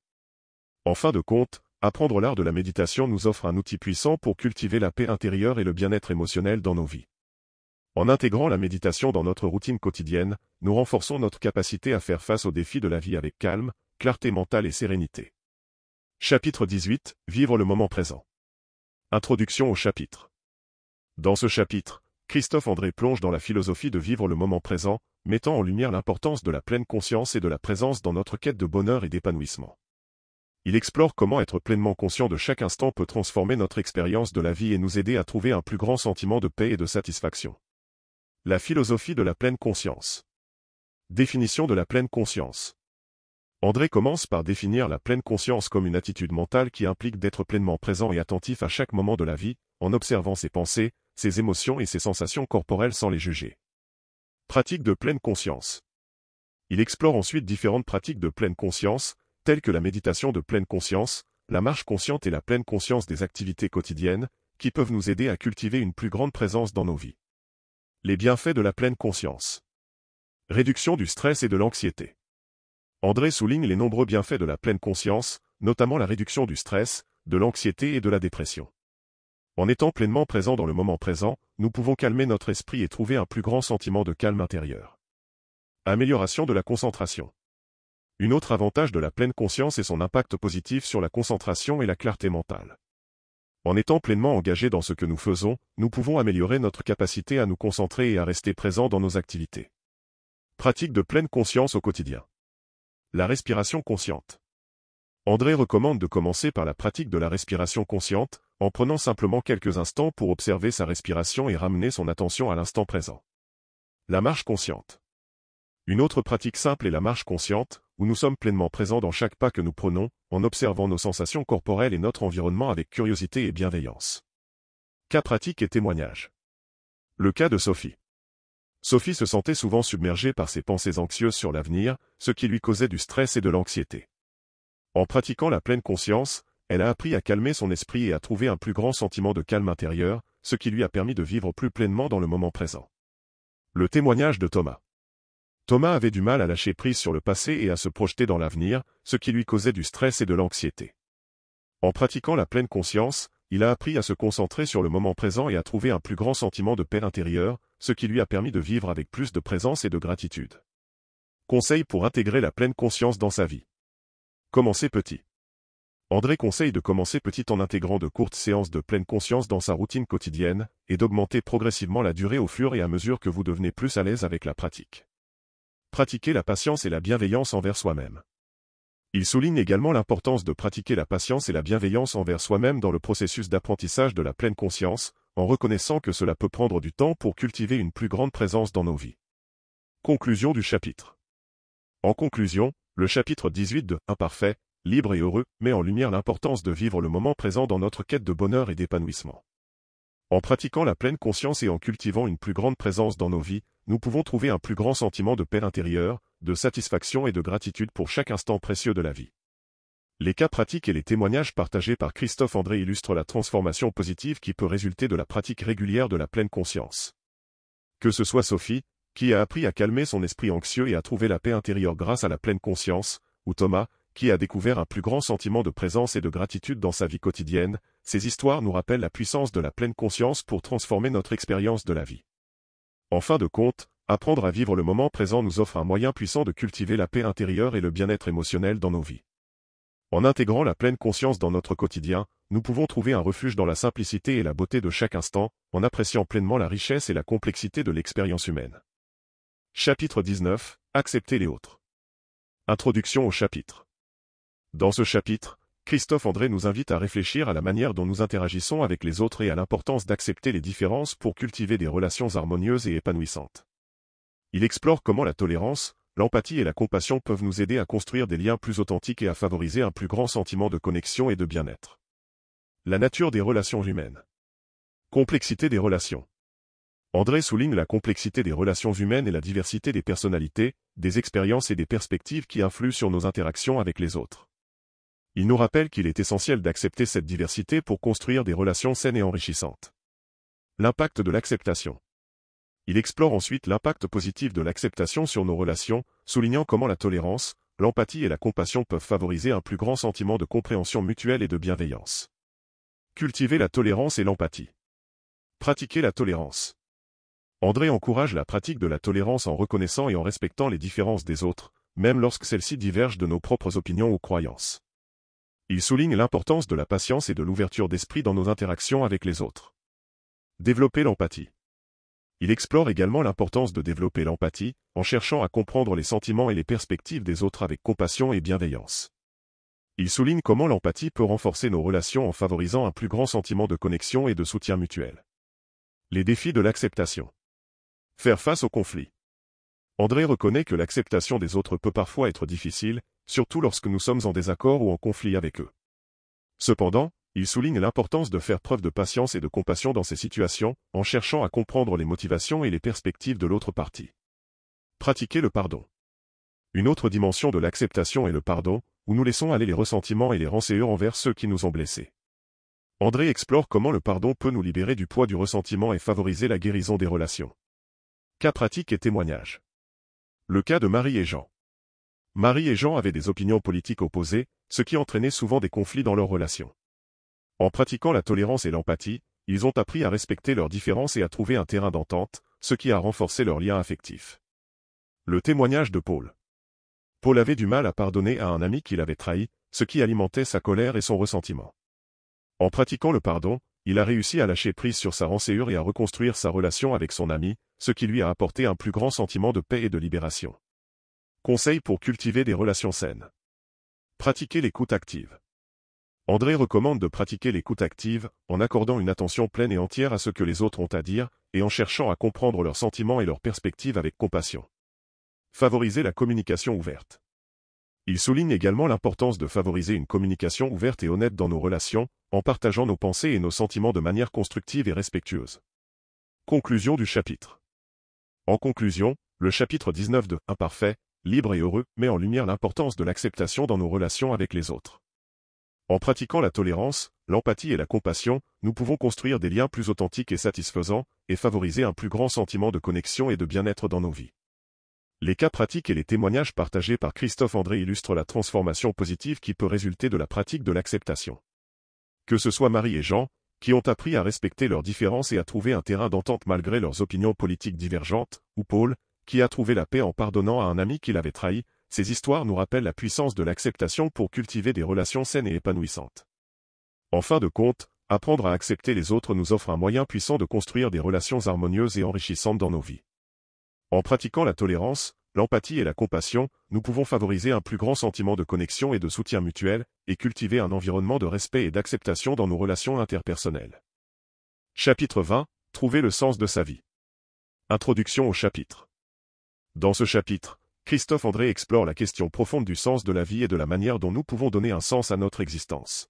En fin de compte, apprendre l'art de la méditation nous offre un outil puissant pour cultiver la paix intérieure et le bien-être émotionnel dans nos vies. En intégrant la méditation dans notre routine quotidienne, nous renforçons notre capacité à faire face aux défis de la vie avec calme, clarté mentale et sérénité. Chapitre 18, Vivre le moment présent. Introduction au chapitre. Dans ce chapitre, Christophe André plonge dans la philosophie de vivre le moment présent, mettant en lumière l'importance de la pleine conscience et de la présence dans notre quête de bonheur et d'épanouissement. Il explore comment être pleinement conscient de chaque instant peut transformer notre expérience de la vie et nous aider à trouver un plus grand sentiment de paix et de satisfaction. La philosophie de la pleine conscience. Définition de la pleine conscience. André commence par définir la pleine conscience comme une attitude mentale qui implique d'être pleinement présent et attentif à chaque moment de la vie, en observant ses pensées, ses émotions et ses sensations corporelles sans les juger. Pratique de pleine conscience. Il explore ensuite différentes pratiques de pleine conscience, telles que la méditation de pleine conscience, la marche consciente et la pleine conscience des activités quotidiennes, qui peuvent nous aider à cultiver une plus grande présence dans nos vies. Les bienfaits de la pleine conscience. Réduction du stress et de l'anxiété. André souligne les nombreux bienfaits de la pleine conscience, notamment la réduction du stress, de l'anxiété et de la dépression. En étant pleinement présent dans le moment présent, nous pouvons calmer notre esprit et trouver un plus grand sentiment de calme intérieur. Amélioration de la concentration. Un autre avantage de la pleine conscience est son impact positif sur la concentration et la clarté mentale. En étant pleinement engagés dans ce que nous faisons, nous pouvons améliorer notre capacité à nous concentrer et à rester présents dans nos activités. Pratique de pleine conscience au quotidien. La respiration consciente. André recommande de commencer par la pratique de la respiration consciente, en prenant simplement quelques instants pour observer sa respiration et ramener son attention à l'instant présent. La marche consciente. Une autre pratique simple est la marche consciente, où nous sommes pleinement présents dans chaque pas que nous prenons, en observant nos sensations corporelles et notre environnement avec curiosité et bienveillance. Cas pratique et témoignage. Le cas de Sophie. Sophie se sentait souvent submergée par ses pensées anxieuses sur l'avenir, ce qui lui causait du stress et de l'anxiété. En pratiquant la pleine conscience, elle a appris à calmer son esprit et à trouver un plus grand sentiment de calme intérieur, ce qui lui a permis de vivre plus pleinement dans le moment présent. Le témoignage de Thomas. Thomas avait du mal à lâcher prise sur le passé et à se projeter dans l'avenir, ce qui lui causait du stress et de l'anxiété. En pratiquant la pleine conscience, il a appris à se concentrer sur le moment présent et à trouver un plus grand sentiment de paix intérieure, ce qui lui a permis de vivre avec plus de présence et de gratitude. Conseil pour intégrer la pleine conscience dans sa vie. Commencez petit. André conseille de commencer petit en intégrant de courtes séances de pleine conscience dans sa routine quotidienne, et d'augmenter progressivement la durée au fur et à mesure que vous devenez plus à l'aise avec la pratique. Pratiquez la patience et la bienveillance envers soi-même. Il souligne également l'importance de pratiquer la patience et la bienveillance envers soi-même dans le processus d'apprentissage de la pleine conscience, en reconnaissant que cela peut prendre du temps pour cultiver une plus grande présence dans nos vies. Conclusion du chapitre. En conclusion, le chapitre 18 de « Imparfait, libre et heureux » met en lumière l'importance de vivre le moment présent dans notre quête de bonheur et d'épanouissement. En pratiquant la pleine conscience et en cultivant une plus grande présence dans nos vies, nous pouvons trouver un plus grand sentiment de paix intérieure, de satisfaction et de gratitude pour chaque instant précieux de la vie. Les cas pratiques et les témoignages partagés par Christophe André illustrent la transformation positive qui peut résulter de la pratique régulière de la pleine conscience. Que ce soit Sophie, qui a appris à calmer son esprit anxieux et à trouver la paix intérieure grâce à la pleine conscience, ou Thomas, qui a découvert un plus grand sentiment de présence et de gratitude dans sa vie quotidienne, ces histoires nous rappellent la puissance de la pleine conscience pour transformer notre expérience de la vie. En fin de compte, apprendre à vivre le moment présent nous offre un moyen puissant de cultiver la paix intérieure et le bien-être émotionnel dans nos vies. En intégrant la pleine conscience dans notre quotidien, nous pouvons trouver un refuge dans la simplicité et la beauté de chaque instant, en appréciant pleinement la richesse et la complexité de l'expérience humaine. Chapitre 19. Accepter les autres. Introduction au chapitre. Dans ce chapitre, Christophe André nous invite à réfléchir à la manière dont nous interagissons avec les autres et à l'importance d'accepter les différences pour cultiver des relations harmonieuses et épanouissantes. Il explore comment la tolérance, l'empathie et la compassion peuvent nous aider à construire des liens plus authentiques et à favoriser un plus grand sentiment de connexion et de bien-être. La nature des relations humaines. Complexité des relations. André souligne la complexité des relations humaines et la diversité des personnalités, des expériences et des perspectives qui influent sur nos interactions avec les autres. Il nous rappelle qu'il est essentiel d'accepter cette diversité pour construire des relations saines et enrichissantes. L'impact de l'acceptation. Il explore ensuite l'impact positif de l'acceptation sur nos relations, soulignant comment la tolérance, l'empathie et la compassion peuvent favoriser un plus grand sentiment de compréhension mutuelle et de bienveillance. Cultiver la tolérance et l'empathie. Pratiquer la tolérance. André encourage la pratique de la tolérance en reconnaissant et en respectant les différences des autres, même lorsque celles-ci divergent de nos propres opinions ou croyances. Il souligne l'importance de la patience et de l'ouverture d'esprit dans nos interactions avec les autres. Développer l'empathie. Il explore également l'importance de développer l'empathie, en cherchant à comprendre les sentiments et les perspectives des autres avec compassion et bienveillance. Il souligne comment l'empathie peut renforcer nos relations en favorisant un plus grand sentiment de connexion et de soutien mutuel. Les défis de l'acceptation. Faire face aux conflits. André reconnaît que l'acceptation des autres peut parfois être difficile, surtout lorsque nous sommes en désaccord ou en conflit avec eux. Cependant, il souligne l'importance de faire preuve de patience et de compassion dans ces situations, en cherchant à comprendre les motivations et les perspectives de l'autre partie. Pratiquer le pardon. Une autre dimension de l'acceptation est le pardon, où nous laissons aller les ressentiments et les rancœurs envers ceux qui nous ont blessés. André explore comment le pardon peut nous libérer du poids du ressentiment et favoriser la guérison des relations. Cas pratique et témoignage. Le cas de Marie et Jean. Marie et Jean avaient des opinions politiques opposées, ce qui entraînait souvent des conflits dans leurs relations. En pratiquant la tolérance et l'empathie, ils ont appris à respecter leurs différences et à trouver un terrain d'entente, ce qui a renforcé leur lien affectif. Le témoignage de Paul. Paul avait du mal à pardonner à un ami qui l'avait trahi, ce qui alimentait sa colère et son ressentiment. En pratiquant le pardon, il a réussi à lâcher prise sur sa rancœur et à reconstruire sa relation avec son ami, ce qui lui a apporté un plus grand sentiment de paix et de libération. Conseils pour cultiver des relations saines. Pratiquer l'écoute active. André recommande de pratiquer l'écoute active, en accordant une attention pleine et entière à ce que les autres ont à dire, et en cherchant à comprendre leurs sentiments et leurs perspectives avec compassion. Favoriser la communication ouverte. Il souligne également l'importance de favoriser une communication ouverte et honnête dans nos relations, en partageant nos pensées et nos sentiments de manière constructive et respectueuse. Conclusion du chapitre. En conclusion, le chapitre 19 de « Imparfait, libre et heureux » met en lumière l'importance de l'acceptation dans nos relations avec les autres. En pratiquant la tolérance, l'empathie et la compassion, nous pouvons construire des liens plus authentiques et satisfaisants, et favoriser un plus grand sentiment de connexion et de bien-être dans nos vies. Les cas pratiques et les témoignages partagés par Christophe André illustrent la transformation positive qui peut résulter de la pratique de l'acceptation. Que ce soit Marie et Jean, qui ont appris à respecter leurs différences et à trouver un terrain d'entente malgré leurs opinions politiques divergentes, ou Paul, qui a trouvé la paix en pardonnant à un ami qui l'avait trahi, ces histoires nous rappellent la puissance de l'acceptation pour cultiver des relations saines et épanouissantes. En fin de compte, apprendre à accepter les autres nous offre un moyen puissant de construire des relations harmonieuses et enrichissantes dans nos vies. En pratiquant la tolérance, l'empathie et la compassion, nous pouvons favoriser un plus grand sentiment de connexion et de soutien mutuel, et cultiver un environnement de respect et d'acceptation dans nos relations interpersonnelles. Chapitre 20. Trouver le sens de sa vie. Introduction au chapitre. Dans ce chapitre, Christophe André explore la question profonde du sens de la vie et de la manière dont nous pouvons donner un sens à notre existence.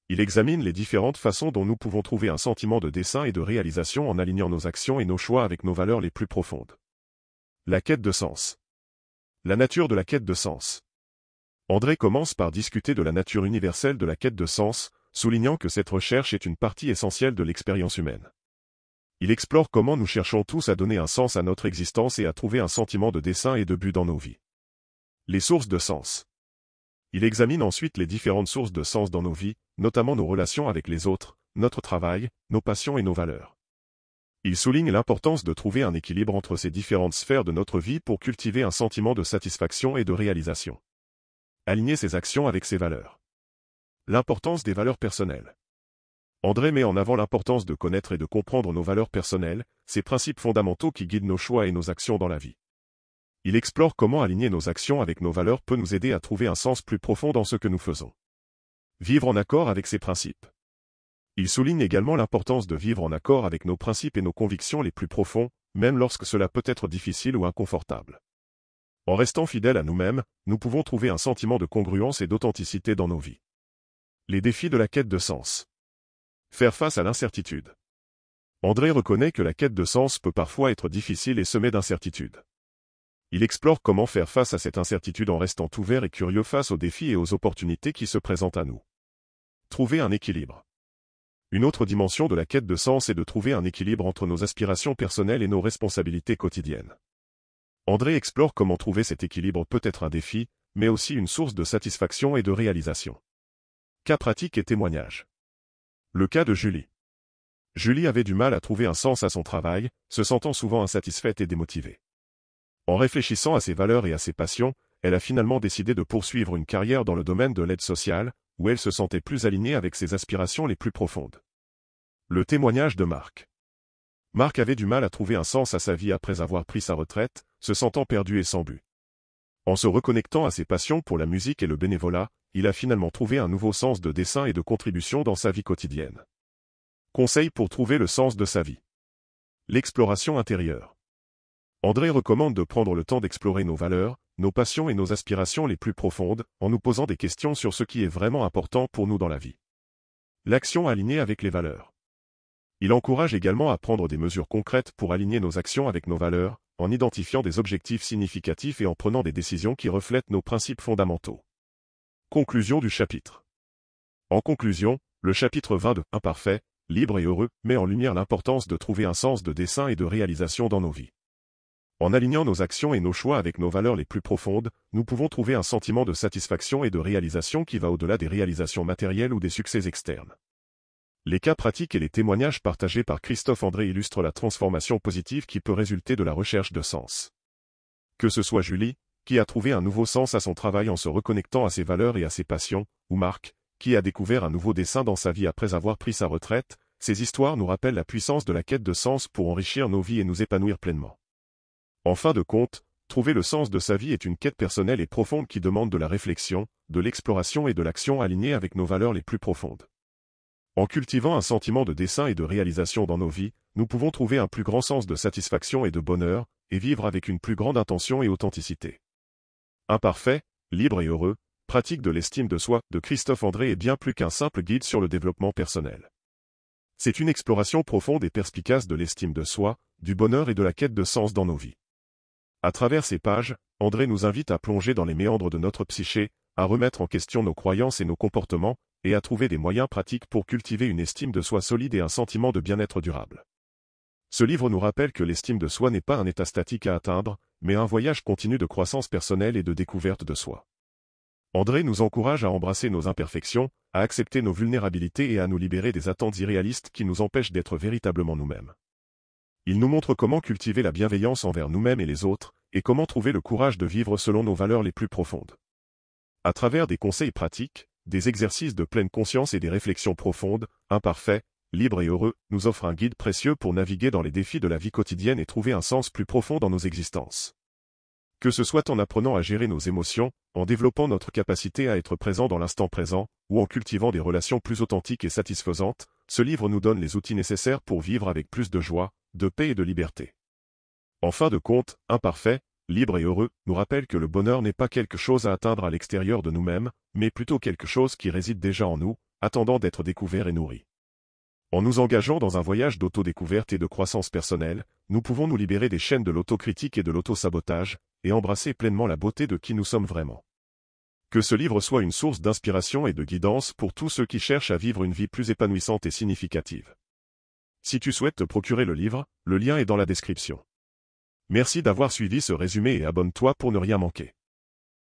Il examine les différentes façons dont nous pouvons trouver un sentiment de dessein et de réalisation en alignant nos actions et nos choix avec nos valeurs les plus profondes. La quête de sens. La nature de la quête de sens. André commence par discuter de la nature universelle de la quête de sens, soulignant que cette recherche est une partie essentielle de l'expérience humaine. Il explore comment nous cherchons tous à donner un sens à notre existence et à trouver un sentiment de dessein et de but dans nos vies. Les sources de sens. Il examine ensuite les différentes sources de sens dans nos vies, notamment nos relations avec les autres, notre travail, nos passions et nos valeurs. Il souligne l'importance de trouver un équilibre entre ces différentes sphères de notre vie pour cultiver un sentiment de satisfaction et de réalisation. Aligner ses actions avec ses valeurs. L'importance des valeurs personnelles. André met en avant l'importance de connaître et de comprendre nos valeurs personnelles, ces principes fondamentaux qui guident nos choix et nos actions dans la vie. Il explore comment aligner nos actions avec nos valeurs peut nous aider à trouver un sens plus profond dans ce que nous faisons. Vivre en accord avec ces principes. Il souligne également l'importance de vivre en accord avec nos principes et nos convictions les plus profonds, même lorsque cela peut être difficile ou inconfortable. En restant fidèles à nous-mêmes, nous pouvons trouver un sentiment de congruence et d'authenticité dans nos vies. Les défis de la quête de sens. Faire face à l'incertitude. André reconnaît que la quête de sens peut parfois être difficile et semée d'incertitudes. Il explore comment faire face à cette incertitude en restant ouvert et curieux face aux défis et aux opportunités qui se présentent à nous. Trouver un équilibre. Une autre dimension de la quête de sens est de trouver un équilibre entre nos aspirations personnelles et nos responsabilités quotidiennes. André explore comment trouver cet équilibre peut être un défi, mais aussi une source de satisfaction et de réalisation. Cas pratique et témoignage. Le cas de Julie. Julie avait du mal à trouver un sens à son travail, se sentant souvent insatisfaite et démotivée. En réfléchissant à ses valeurs et à ses passions, elle a finalement décidé de poursuivre une carrière dans le domaine de l'aide sociale, où elle se sentait plus alignée avec ses aspirations les plus profondes. Le témoignage de Marc. Marc avait du mal à trouver un sens à sa vie après avoir pris sa retraite, se sentant perdu et sans but. En se reconnectant à ses passions pour la musique et le bénévolat, il a finalement trouvé un nouveau sens de dessein et de contribution dans sa vie quotidienne. Conseils pour trouver le sens de sa vie. L'exploration intérieure. André recommande de prendre le temps d'explorer nos valeurs, nos passions et nos aspirations les plus profondes, en nous posant des questions sur ce qui est vraiment important pour nous dans la vie. L'action alignée avec les valeurs. Il encourage également à prendre des mesures concrètes pour aligner nos actions avec nos valeurs, en identifiant des objectifs significatifs et en prenant des décisions qui reflètent nos principes fondamentaux. Conclusion du chapitre. En conclusion, le chapitre 20 de « Imparfait, libre et heureux » met en lumière l'importance de trouver un sens de dessein et de réalisation dans nos vies. En alignant nos actions et nos choix avec nos valeurs les plus profondes, nous pouvons trouver un sentiment de satisfaction et de réalisation qui va au-delà des réalisations matérielles ou des succès externes. Les cas pratiques et les témoignages partagés par Christophe André illustrent la transformation positive qui peut résulter de la recherche de sens. Que ce soit Julie, qui a trouvé un nouveau sens à son travail en se reconnectant à ses valeurs et à ses passions, ou Marc, qui a découvert un nouveau dessein dans sa vie après avoir pris sa retraite, ces histoires nous rappellent la puissance de la quête de sens pour enrichir nos vies et nous épanouir pleinement. En fin de compte, trouver le sens de sa vie est une quête personnelle et profonde qui demande de la réflexion, de l'exploration et de l'action alignée avec nos valeurs les plus profondes. En cultivant un sentiment de dessein et de réalisation dans nos vies, nous pouvons trouver un plus grand sens de satisfaction et de bonheur, et vivre avec une plus grande intention et authenticité. Imparfait, libre et heureux, pratique de l'estime de soi de Christophe André est bien plus qu'un simple guide sur le développement personnel. C'est une exploration profonde et perspicace de l'estime de soi, du bonheur et de la quête de sens dans nos vies. À travers ces pages, André nous invite à plonger dans les méandres de notre psyché, à remettre en question nos croyances et nos comportements, et à trouver des moyens pratiques pour cultiver une estime de soi solide et un sentiment de bien-être durable. Ce livre nous rappelle que l'estime de soi n'est pas un état statique à atteindre, mais un voyage continu de croissance personnelle et de découverte de soi. André nous encourage à embrasser nos imperfections, à accepter nos vulnérabilités et à nous libérer des attentes irréalistes qui nous empêchent d'être véritablement nous-mêmes. Il nous montre comment cultiver la bienveillance envers nous-mêmes et les autres, et comment trouver le courage de vivre selon nos valeurs les plus profondes. À travers des conseils pratiques, des exercices de pleine conscience et des réflexions profondes, Imparfait, libre et heureux, nous offre un guide précieux pour naviguer dans les défis de la vie quotidienne et trouver un sens plus profond dans nos existences. Que ce soit en apprenant à gérer nos émotions, en développant notre capacité à être présent dans l'instant présent, ou en cultivant des relations plus authentiques et satisfaisantes, ce livre nous donne les outils nécessaires pour vivre avec plus de joie, de paix et de liberté. En fin de compte, Imparfait, libre et heureux, nous rappelle que le bonheur n'est pas quelque chose à atteindre à l'extérieur de nous-mêmes, mais plutôt quelque chose qui réside déjà en nous, attendant d'être découvert et nourri. En nous engageant dans un voyage d'autodécouverte et de croissance personnelle, nous pouvons nous libérer des chaînes de l'autocritique et de l'autosabotage, et embrasser pleinement la beauté de qui nous sommes vraiment. Que ce livre soit une source d'inspiration et de guidance pour tous ceux qui cherchent à vivre une vie plus épanouissante et significative. Si tu souhaites te procurer le livre, le lien est dans la description. Merci d'avoir suivi ce résumé et abonne-toi pour ne rien manquer.